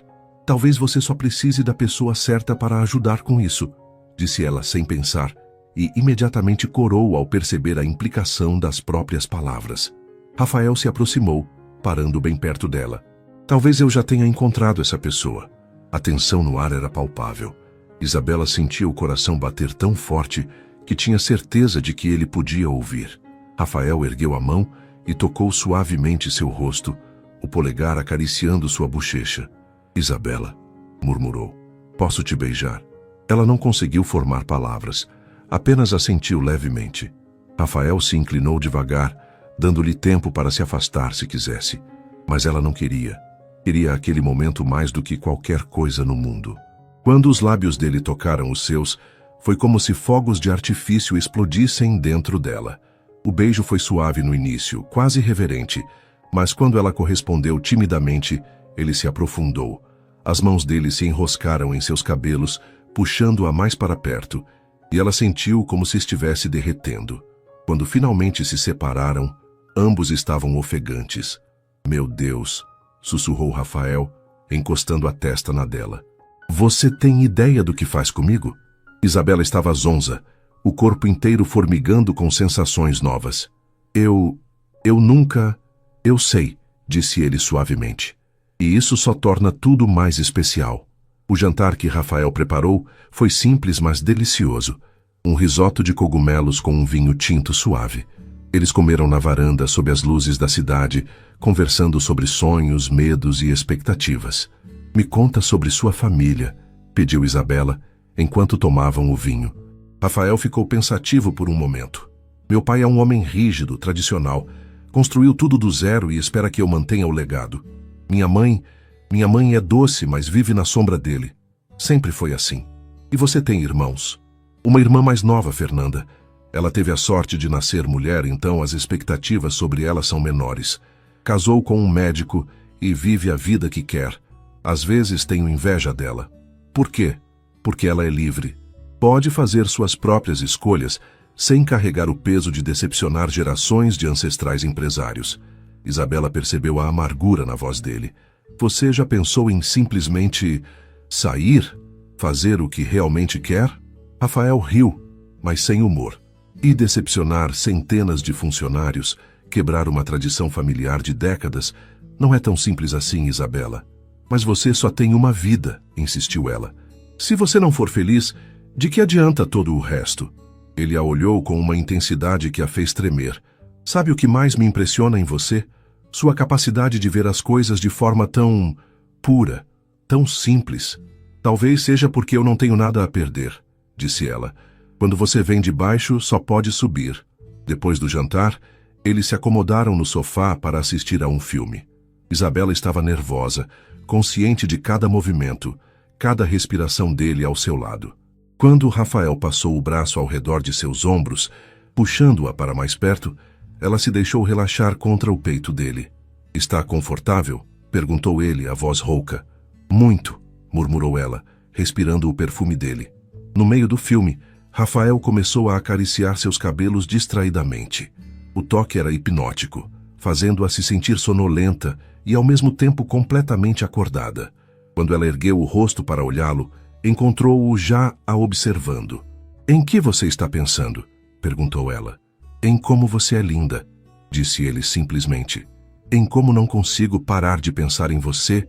Talvez você só precise da pessoa certa para ajudar com isso", disse ela sem pensar, e imediatamente corou ao perceber a implicação das próprias palavras. Rafael se aproximou, parando bem perto dela. "Talvez eu já tenha encontrado essa pessoa." A tensão no ar era palpável. Isabela sentia o coração bater tão forte que tinha certeza de que ele podia ouvir. Rafael ergueu a mão e tocou suavemente seu rosto, o polegar acariciando sua bochecha. "Isabela", murmurou, "posso te beijar?" Ela não conseguiu formar palavras, apenas assentiu levemente. Rafael se inclinou devagar, dando-lhe tempo para se afastar se quisesse. Mas ela não queria. Queria aquele momento mais do que qualquer coisa no mundo. Quando os lábios dele tocaram os seus, foi como se fogos de artifício explodissem dentro dela. O beijo foi suave no início, quase reverente, mas quando ela correspondeu timidamente, ele se aprofundou. As mãos dele se enroscaram em seus cabelos, puxando-a mais para perto, e ela sentiu como se estivesse derretendo. Quando finalmente se separaram, ambos estavam ofegantes. "Meu Deus", sussurrou Rafael, encostando a testa na dela. "Você tem ideia do que faz comigo?" Isabela estava zonza, o corpo inteiro formigando com sensações novas. Eu nunca... Eu sei", disse ele suavemente. "E isso só torna tudo mais especial." O jantar que Rafael preparou foi simples, mas delicioso. Um risoto de cogumelos com um vinho tinto suave. Eles comeram na varanda sob as luzes da cidade, conversando sobre sonhos, medos e expectativas. "Me conta sobre sua família", pediu Isabela, enquanto tomavam o vinho. Rafael ficou pensativo por um momento. "Meu pai é um homem rígido, tradicional. Construiu tudo do zero e espera que eu mantenha o legado. Minha mãe é doce, mas vive na sombra dele. Sempre foi assim. E você tem irmãos? Uma irmã mais nova, Fernanda. Ela teve a sorte de nascer mulher, então as expectativas sobre ela são menores. Casou com um médico e vive a vida que quer. Às vezes tenho inveja dela. Por quê? Porque ela é livre. Pode fazer suas próprias escolhas, sem carregar o peso de decepcionar gerações de ancestrais empresários. Isabela percebeu a amargura na voz dele. Você já pensou em simplesmente sair? Fazer o que realmente quer? Rafael riu, mas sem humor. E decepcionar centenas de funcionários, quebrar uma tradição familiar de décadas, não é tão simples assim, Isabela. Mas você só tem uma vida, insistiu ela. Se você não for feliz, de que adianta todo o resto? Ele a olhou com uma intensidade que a fez tremer. Sabe o que mais me impressiona em você? Sua capacidade de ver as coisas de forma tão pura, tão simples. Talvez seja porque eu não tenho nada a perder, disse ela. Quando você vem de baixo, só pode subir. Depois do jantar, eles se acomodaram no sofá para assistir a um filme. Isabela estava nervosa, consciente de cada movimento, cada respiração dele ao seu lado. Quando Rafael passou o braço ao redor de seus ombros, puxando-a para mais perto, ela se deixou relaxar contra o peito dele. Está confortável? Perguntou ele, a voz rouca. Muito, murmurou ela, respirando o perfume dele. No meio do filme, Rafael começou a acariciar seus cabelos distraidamente. O toque era hipnótico, fazendo-a se sentir sonolenta e ao mesmo tempo completamente acordada. Quando ela ergueu o rosto para olhá-lo, encontrou-o já a observando. Em que você está pensando? Perguntou ela. Em como você é linda, disse ele simplesmente. Em como não consigo parar de pensar em você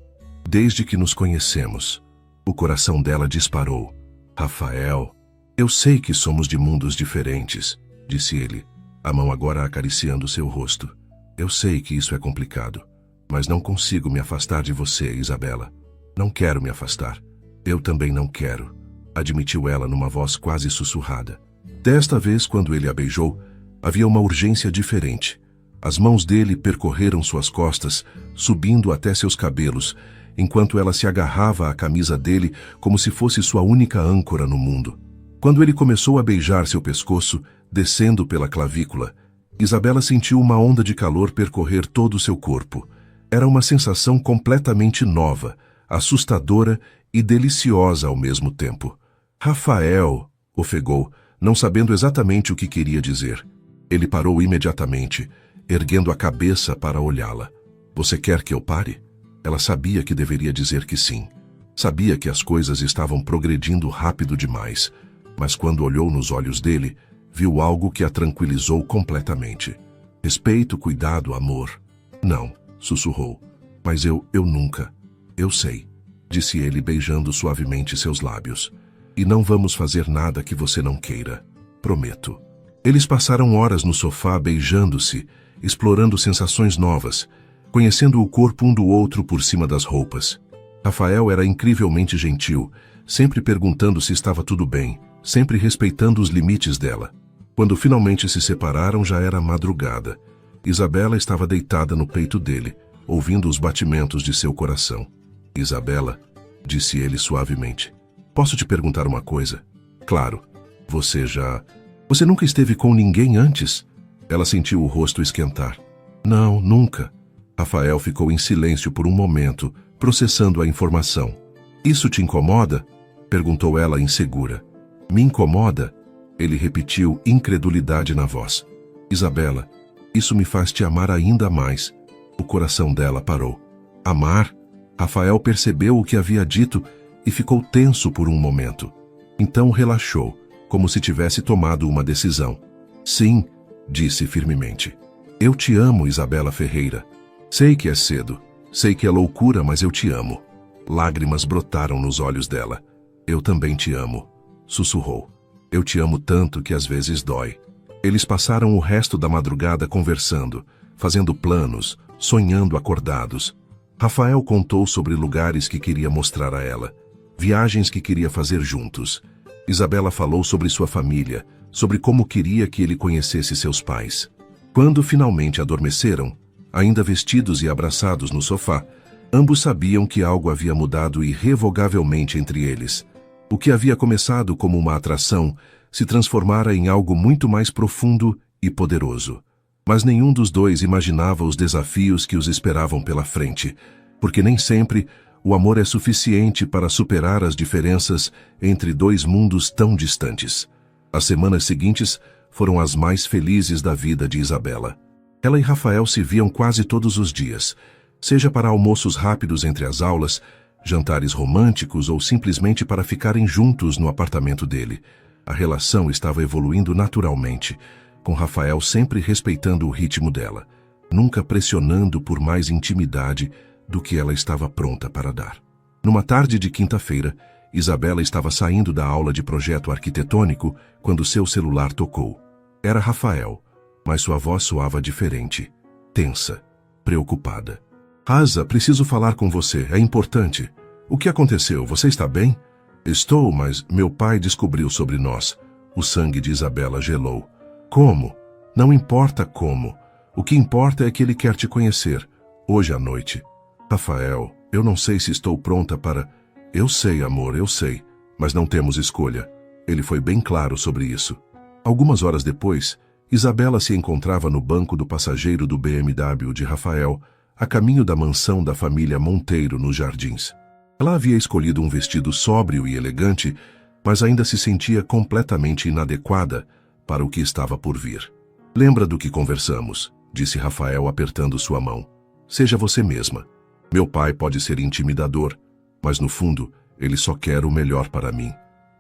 desde que nos conhecemos. O coração dela disparou. Rafael, eu sei que somos de mundos diferentes, disse ele, a mão agora acariciando seu rosto. Eu sei que isso é complicado, mas não consigo me afastar de você, Isabela. Não quero me afastar. Eu também não quero, admitiu ela numa voz quase sussurrada. Desta vez, quando ele a beijou, havia uma urgência diferente. As mãos dele percorreram suas costas, subindo até seus cabelos, enquanto ela se agarrava à camisa dele como se fosse sua única âncora no mundo. Quando ele começou a beijar seu pescoço, descendo pela clavícula, Isabela sentiu uma onda de calor percorrer todo o seu corpo. Era uma sensação completamente nova, assustadora e deliciosa ao mesmo tempo. Rafael, ofegou, não sabendo exatamente o que queria dizer. Ele parou imediatamente, erguendo a cabeça para olhá-la. Você quer que eu pare? Ela sabia que deveria dizer que sim. Sabia que as coisas estavam progredindo rápido demais, mas quando olhou nos olhos dele, viu algo que a tranquilizou completamente. Respeito, cuidado, amor. Não, sussurrou. Mas eu nunca. Eu sei, disse ele beijando suavemente seus lábios. E não vamos fazer nada que você não queira. Prometo. Eles passaram horas no sofá beijando-se, explorando sensações novas, conhecendo o corpo um do outro por cima das roupas. Rafael era incrivelmente gentil, sempre perguntando se estava tudo bem, sempre respeitando os limites dela. Quando finalmente se separaram, já era madrugada. Isabela estava deitada no peito dele, ouvindo os batimentos de seu coração. Isabela, disse ele suavemente, posso te perguntar uma coisa? Claro. Você nunca esteve com ninguém antes? Ela sentiu o rosto esquentar. Não, nunca. Rafael ficou em silêncio por um momento, processando a informação. Isso te incomoda? Perguntou ela insegura. Me incomoda? Ele repetiu, incredulidade na voz. Isabela, isso me faz te amar ainda mais. O coração dela parou. Amar? Rafael percebeu o que havia dito e ficou tenso por um momento. Então relaxou, como se tivesse tomado uma decisão. Sim, disse firmemente. Eu te amo, Isabela Ferreira. Sei que é cedo, sei que é loucura, mas eu te amo. Lágrimas brotaram nos olhos dela. Eu também te amo, sussurrou. Eu te amo tanto que às vezes dói. Eles passaram o resto da madrugada conversando, fazendo planos, sonhando acordados. Rafael contou sobre lugares que queria mostrar a ela, viagens que queria fazer juntos. Isabela falou sobre sua família, sobre como queria que ele conhecesse seus pais. Quando finalmente adormeceram, ainda vestidos e abraçados no sofá, ambos sabiam que algo havia mudado irrevogavelmente entre eles. O que havia começado como uma atração se transformara em algo muito mais profundo e poderoso. Mas nenhum dos dois imaginava os desafios que os esperavam pela frente, porque nem sempre o amor é suficiente para superar as diferenças entre dois mundos tão distantes. As semanas seguintes foram as mais felizes da vida de Isabela. Ela e Rafael se viam quase todos os dias, seja para almoços rápidos entre as aulas, jantares românticos ou simplesmente para ficarem juntos no apartamento dele. A relação estava evoluindo naturalmente, com Rafael sempre respeitando o ritmo dela, nunca pressionando por mais intimidade do que ela estava pronta para dar. Numa tarde de quinta-feira, Isabela estava saindo da aula de projeto arquitetônico quando seu celular tocou. Era Rafael, mas sua voz soava diferente, tensa, preocupada. Rasa, preciso falar com você, é importante. O que aconteceu? Você está bem? Estou, mas meu pai descobriu sobre nós. O sangue de Isabela gelou. Como? Não importa como. O que importa é que ele quer te conhecer, hoje à noite. Rafael, eu não sei se estou pronta para... Eu sei, amor, eu sei, mas não temos escolha. Ele foi bem claro sobre isso. Algumas horas depois, Isabela se encontrava no banco do passageiro do BMW de Rafael, a caminho da mansão da família Monteiro nos Jardins. Ela havia escolhido um vestido sóbrio e elegante, mas ainda se sentia completamente inadequada para o que estava por vir. Lembra do que conversamos, disse Rafael apertando sua mão. Seja você mesma. Meu pai pode ser intimidador, mas no fundo, ele só quer o melhor para mim.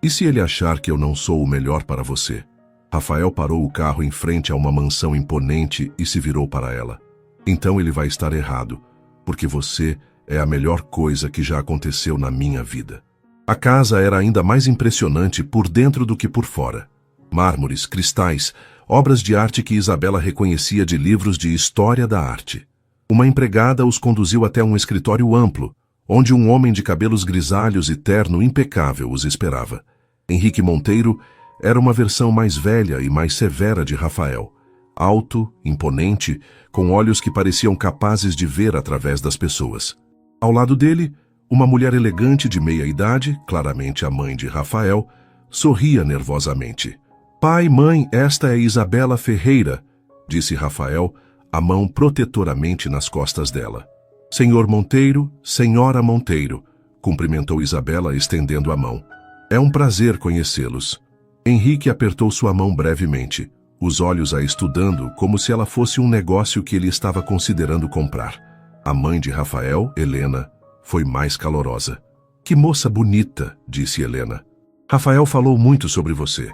E se ele achar que eu não sou o melhor para você? Rafael parou o carro em frente a uma mansão imponente e se virou para ela. Então ele vai estar errado, porque você é a melhor coisa que já aconteceu na minha vida. A casa era ainda mais impressionante por dentro do que por fora. Mármores, cristais, obras de arte que Isabela reconhecia de livros de história da arte. Uma empregada os conduziu até um escritório amplo, onde um homem de cabelos grisalhos e terno impecável os esperava. Henrique Monteiro era uma versão mais velha e mais severa de Rafael. Alto, imponente, com olhos que pareciam capazes de ver através das pessoas. Ao lado dele, uma mulher elegante de meia idade, claramente a mãe de Rafael, sorria nervosamente. Pai, mãe, esta é Isabela Ferreira, disse Rafael, a mão protetoramente nas costas dela. Senhor Monteiro, senhora Monteiro, cumprimentou Isabela estendendo a mão. É um prazer conhecê-los. Henrique apertou sua mão brevemente, os olhos a estudando como se ela fosse um negócio que ele estava considerando comprar. A mãe de Rafael, Helena, foi mais calorosa. Que moça bonita, disse Helena. Rafael falou muito sobre você.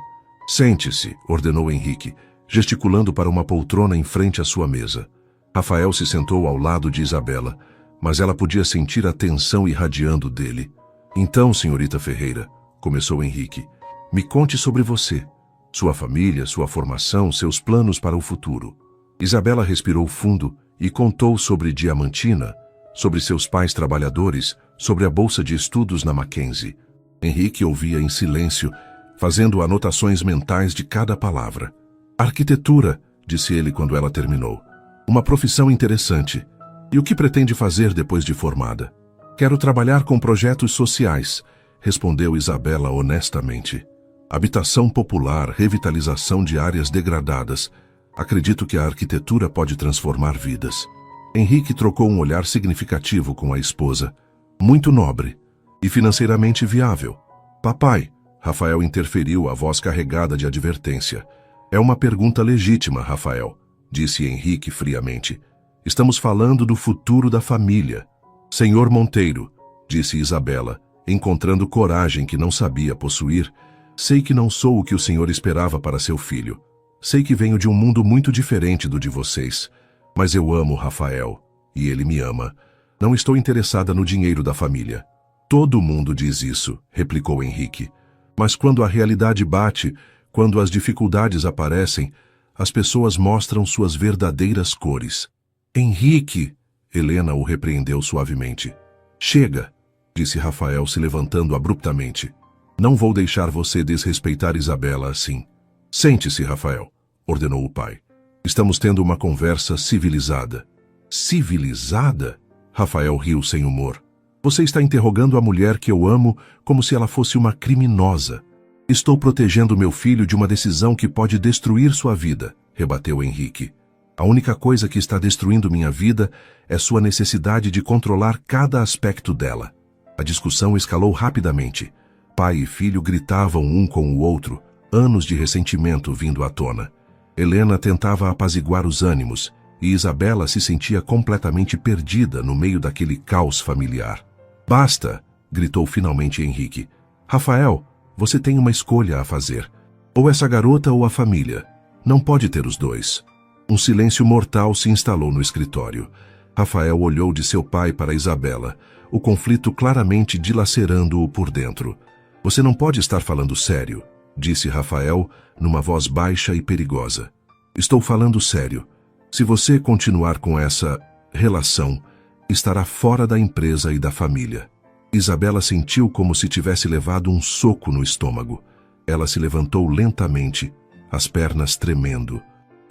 Sente-se, ordenou Henrique, gesticulando para uma poltrona em frente à sua mesa. Rafael se sentou ao lado de Isabela, mas ela podia sentir a tensão irradiando dele. Então, senhorita Ferreira, começou Henrique, me conte sobre você, sua família, sua formação, seus planos para o futuro. Isabela respirou fundo e contou sobre Diamantina, sobre seus pais trabalhadores, sobre a bolsa de estudos na Mackenzie. Henrique ouvia em silêncio, fazendo anotações mentais de cada palavra. Arquitetura, disse ele quando ela terminou. Uma profissão interessante. E o que pretende fazer depois de formada? Quero trabalhar com projetos sociais, respondeu Isabela honestamente. Habitação popular, revitalização de áreas degradadas. Acredito que a arquitetura pode transformar vidas. Henrique trocou um olhar significativo com a esposa. Muito nobre e financeiramente viável. Papai, Rafael interferiu, a voz carregada de advertência. É uma pergunta legítima, Rafael, disse Henrique friamente. Estamos falando do futuro da família. Senhor Monteiro, disse Isabela, encontrando coragem que não sabia possuir, sei que não sou o que o senhor esperava para seu filho. Sei que venho de um mundo muito diferente do de vocês, mas eu amo Rafael, e ele me ama. Não estou interessada no dinheiro da família. Todo mundo diz isso, replicou Henrique. Mas quando a realidade bate, quando as dificuldades aparecem, as pessoas mostram suas verdadeiras cores. Henrique, Helena o repreendeu suavemente. Chega, disse Rafael se levantando abruptamente. Não vou deixar você desrespeitar Isabela assim. Sente-se, Rafael, ordenou o pai. Estamos tendo uma conversa civilizada. Civilizada? Rafael riu sem humor. Você está interrogando a mulher que eu amo como se ela fosse uma criminosa. Estou protegendo meu filho de uma decisão que pode destruir sua vida, rebateu Henrique. A única coisa que está destruindo minha vida é sua necessidade de controlar cada aspecto dela. A discussão escalou rapidamente. Pai e filho gritavam um com o outro, anos de ressentimento vindo à tona. Helena tentava apaziguar os ânimos e Isabela se sentia completamente perdida no meio daquele caos familiar. Basta! Gritou finalmente Henrique. Rafael, você tem uma escolha a fazer. Ou essa garota ou a família. Não pode ter os dois. Um silêncio mortal se instalou no escritório. Rafael olhou de seu pai para Isabela, o conflito claramente dilacerando-o por dentro. Você não pode estar falando sério, disse Rafael, numa voz baixa e perigosa. Estou falando sério. Se você continuar com essa relação, estará fora da empresa e da família. Isabela sentiu como se tivesse levado um soco no estômago. Ela se levantou lentamente, as pernas tremendo.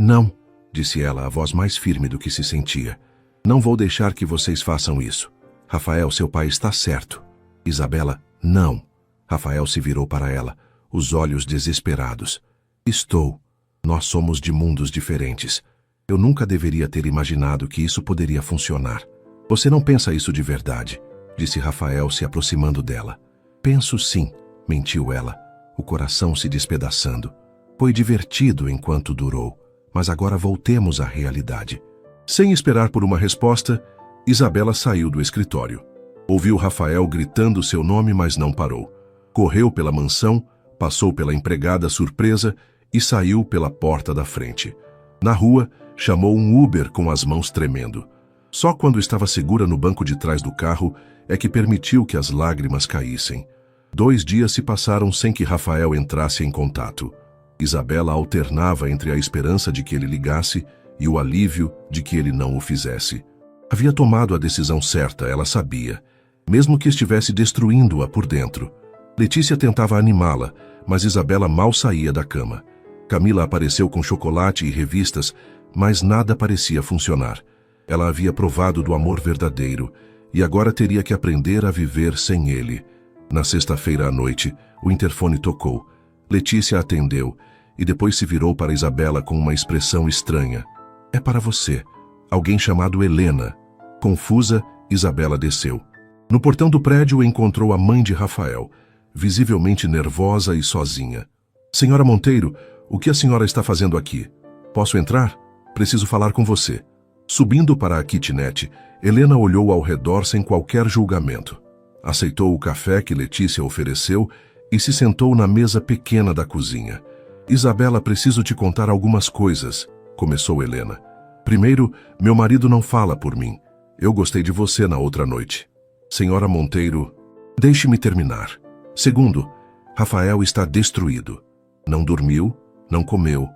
Não, disse ela, a voz mais firme do que se sentia. Não vou deixar que vocês façam isso. Rafael, seu pai está certo. Isabela, não. Rafael se virou para ela, os olhos desesperados. Estou. Nós somos de mundos diferentes. Eu nunca deveria ter imaginado que isso poderia funcionar. Você não pensa isso de verdade, disse Rafael se aproximando dela. Penso sim, mentiu ela, o coração se despedaçando. Foi divertido enquanto durou, mas agora voltemos à realidade. Sem esperar por uma resposta, Isabela saiu do escritório. Ouviu Rafael gritando seu nome, mas não parou. Correu pela mansão, passou pela empregada surpresa e saiu pela porta da frente. Na rua, chamou um Uber com as mãos tremendo. Só quando estava segura no banco de trás do carro é que permitiu que as lágrimas caíssem. 2 dias se passaram sem que Rafael entrasse em contato. Isabela alternava entre a esperança de que ele ligasse e o alívio de que ele não o fizesse. Havia tomado a decisão certa, ela sabia, mesmo que estivesse destruindo-a por dentro. Letícia tentava animá-la, mas Isabela mal saía da cama. Camila apareceu com chocolate e revistas, mas nada parecia funcionar. Ela havia provado do amor verdadeiro e agora teria que aprender a viver sem ele. Na sexta-feira à noite, o interfone tocou. Letícia atendeu e depois se virou para Isabela com uma expressão estranha. É para você. Alguém chamado Helena. Confusa, Isabela desceu. No portão do prédio encontrou a mãe de Rafael, visivelmente nervosa e sozinha. Senhora Monteiro, o que a senhora está fazendo aqui? Posso entrar? Preciso falar com você. Subindo para a kitnet, Helena olhou ao redor sem qualquer julgamento. Aceitou o café que Letícia ofereceu e se sentou na mesa pequena da cozinha. Isabela, preciso te contar algumas coisas, começou Helena. Primeiro, meu marido não fala por mim. Eu gostei de você na outra noite. Senhora Monteiro, deixe-me terminar. Segundo, Rafael está destruído. Não dormiu, não comeu,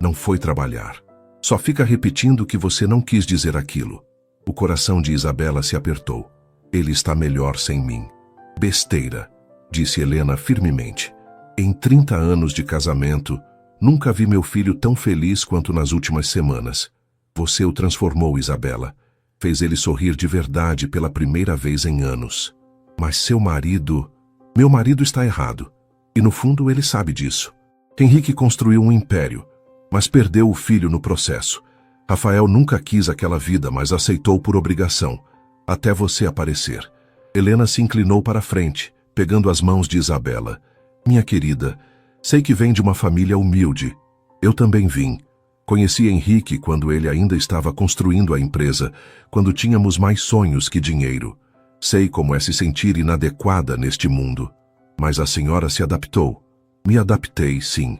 não foi trabalhar. Só fica repetindo que você não quis dizer aquilo. O coração de Isabela se apertou. Ele está melhor sem mim. Besteira, disse Helena firmemente. Em 30 anos de casamento, nunca vi meu filho tão feliz quanto nas últimas semanas. Você o transformou, Isabela. Fez ele sorrir de verdade pela primeira vez em anos. Mas seu marido... Meu marido está errado. E no fundo ele sabe disso. Henrique construiu um império, mas perdeu o filho no processo. Rafael nunca quis aquela vida, mas aceitou por obrigação, até você aparecer. Helena se inclinou para a frente, pegando as mãos de Isabela. Minha querida, sei que vem de uma família humilde. Eu também vim. Conheci Henrique quando ele ainda estava construindo a empresa, quando tínhamos mais sonhos que dinheiro. Sei como é se sentir inadequada neste mundo. Mas a senhora se adaptou. Me adaptei, sim.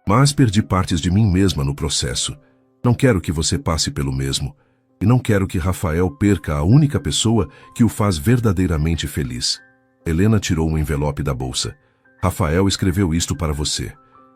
Mas perdi partes de mim mesma no processo. Não quero que você passe pelo mesmo. E não quero que Rafael perca a única pessoa que o faz verdadeiramente feliz. Helena tirou um envelope da bolsa. Rafael escreveu isto para você.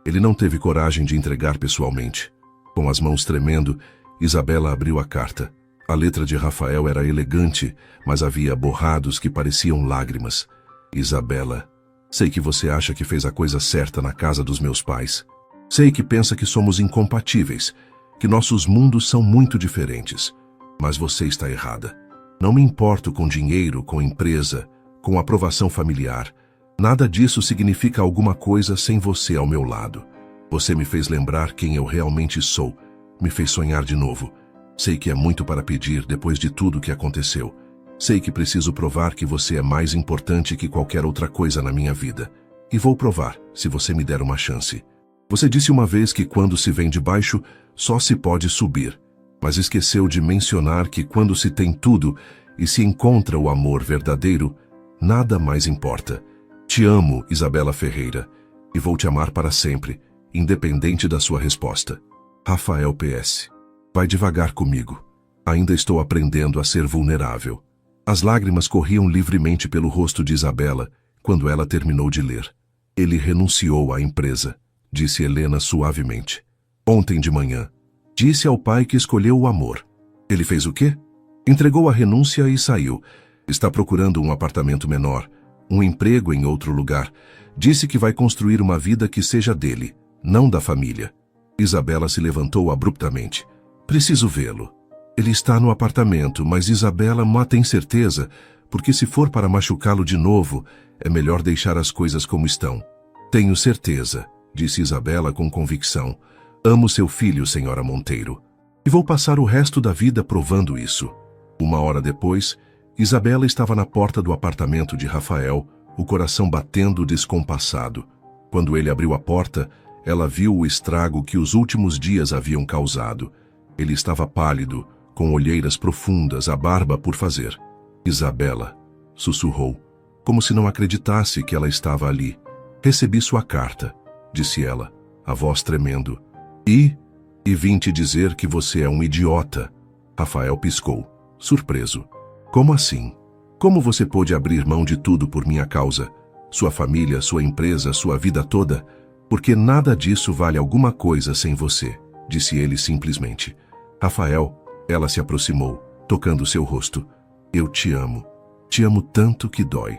Ele não teve coragem de entregar pessoalmente. Com as mãos tremendo, Isabela abriu a carta. A letra de Rafael era elegante, mas havia borrados que pareciam lágrimas. Isabela, sei que você acha que fez a coisa certa na casa dos meus pais. Sei que pensa que somos incompatíveis, que nossos mundos são muito diferentes. Mas você está errada. Não me importo com dinheiro, com empresa, com aprovação familiar. Nada disso significa alguma coisa sem você ao meu lado. Você me fez lembrar quem eu realmente sou. Me fez sonhar de novo. Sei que é muito para pedir depois de tudo que aconteceu. Sei que preciso provar que você é mais importante que qualquer outra coisa na minha vida. E vou provar, se você me der uma chance. Você disse uma vez que quando se vem de baixo, só se pode subir. Mas esqueceu de mencionar que quando se tem tudo e se encontra o amor verdadeiro, nada mais importa. Te amo, Isabela Ferreira, e vou te amar para sempre, independente da sua resposta. Rafael PS. Vai devagar comigo. Ainda estou aprendendo a ser vulnerável. As lágrimas corriam livremente pelo rosto de Isabela quando ela terminou de ler. Ele renunciou à empresa, disse Helena suavemente. Ontem de manhã. Disse ao pai que escolheu o amor. Ele fez o quê? Entregou a renúncia e saiu. Está procurando um apartamento menor, um emprego em outro lugar. Disse que vai construir uma vida que seja dele, não da família. Isabela se levantou abruptamente. Preciso vê-lo. Ele está no apartamento, mas Isabela má tem certeza, porque se for para machucá-lo de novo, é melhor deixar as coisas como estão. Tenho certeza, disse Isabela com convicção. Amo seu filho, senhora Monteiro. E vou passar o resto da vida provando isso. 1 hora depois, Isabela estava na porta do apartamento de Rafael, o coração batendo descompassado. Quando ele abriu a porta, ela viu o estrago que os últimos dias haviam causado. Ele estava pálido, com olheiras profundas, a barba por fazer. Isabela, sussurrou, como se não acreditasse que ela estava ali. Recebi sua carta, disse ela, a voz tremendo. E vim te dizer que você é um idiota. Rafael piscou, surpreso. Como assim? Como você pôde abrir mão de tudo por minha causa? Sua família, sua empresa, sua vida toda? Porque nada disso vale alguma coisa sem você, disse ele simplesmente. Rafael, ela se aproximou, tocando seu rosto. Eu te amo. Te amo tanto que dói.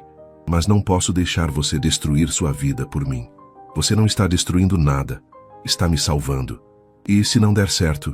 Mas não posso deixar você destruir sua vida por mim. Você não está destruindo nada. Está me salvando. E se não der certo?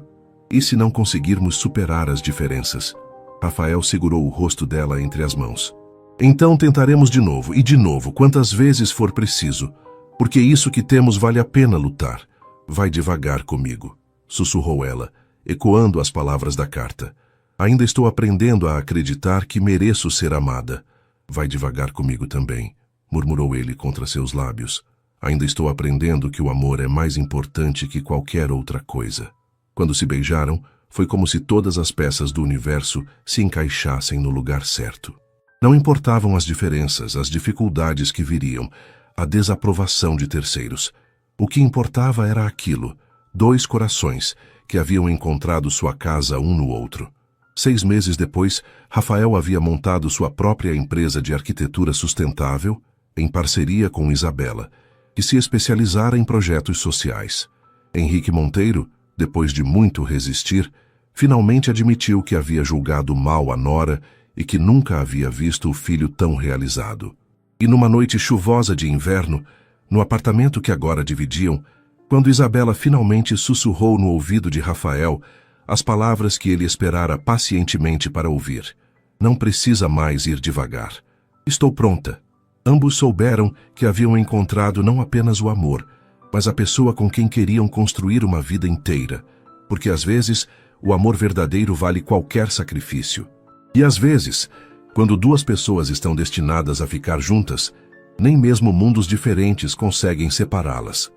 E se não conseguirmos superar as diferenças? Rafael segurou o rosto dela entre as mãos. Então tentaremos de novo, e de novo, quantas vezes for preciso. Porque isso que temos vale a pena lutar. Vai devagar comigo, sussurrou ela, ecoando as palavras da carta. Ainda estou aprendendo a acreditar que mereço ser amada. Vai devagar comigo também, murmurou ele contra seus lábios. Ainda estou aprendendo que o amor é mais importante que qualquer outra coisa. Quando se beijaram, foi como se todas as peças do universo se encaixassem no lugar certo. Não importavam as diferenças, as dificuldades que viriam, a desaprovação de terceiros. O que importava era aquilo, 2 corações que haviam encontrado sua casa um no outro. 6 meses depois, Rafael havia montado sua própria empresa de arquitetura sustentável, em parceria com Isabela, que se especializara em projetos sociais. Henrique Monteiro, depois de muito resistir, finalmente admitiu que havia julgado mal a nora e que nunca havia visto o filho tão realizado. E numa noite chuvosa de inverno, no apartamento que agora dividiam, quando Isabela finalmente sussurrou no ouvido de Rafael as palavras que ele esperara pacientemente para ouvir. Não precisa mais ir devagar. Estou pronta. Ambos souberam que haviam encontrado não apenas o amor, mas a pessoa com quem queriam construir uma vida inteira, porque às vezes o amor verdadeiro vale qualquer sacrifício. E às vezes, quando 2 pessoas estão destinadas a ficar juntas, nem mesmo mundos diferentes conseguem separá-las.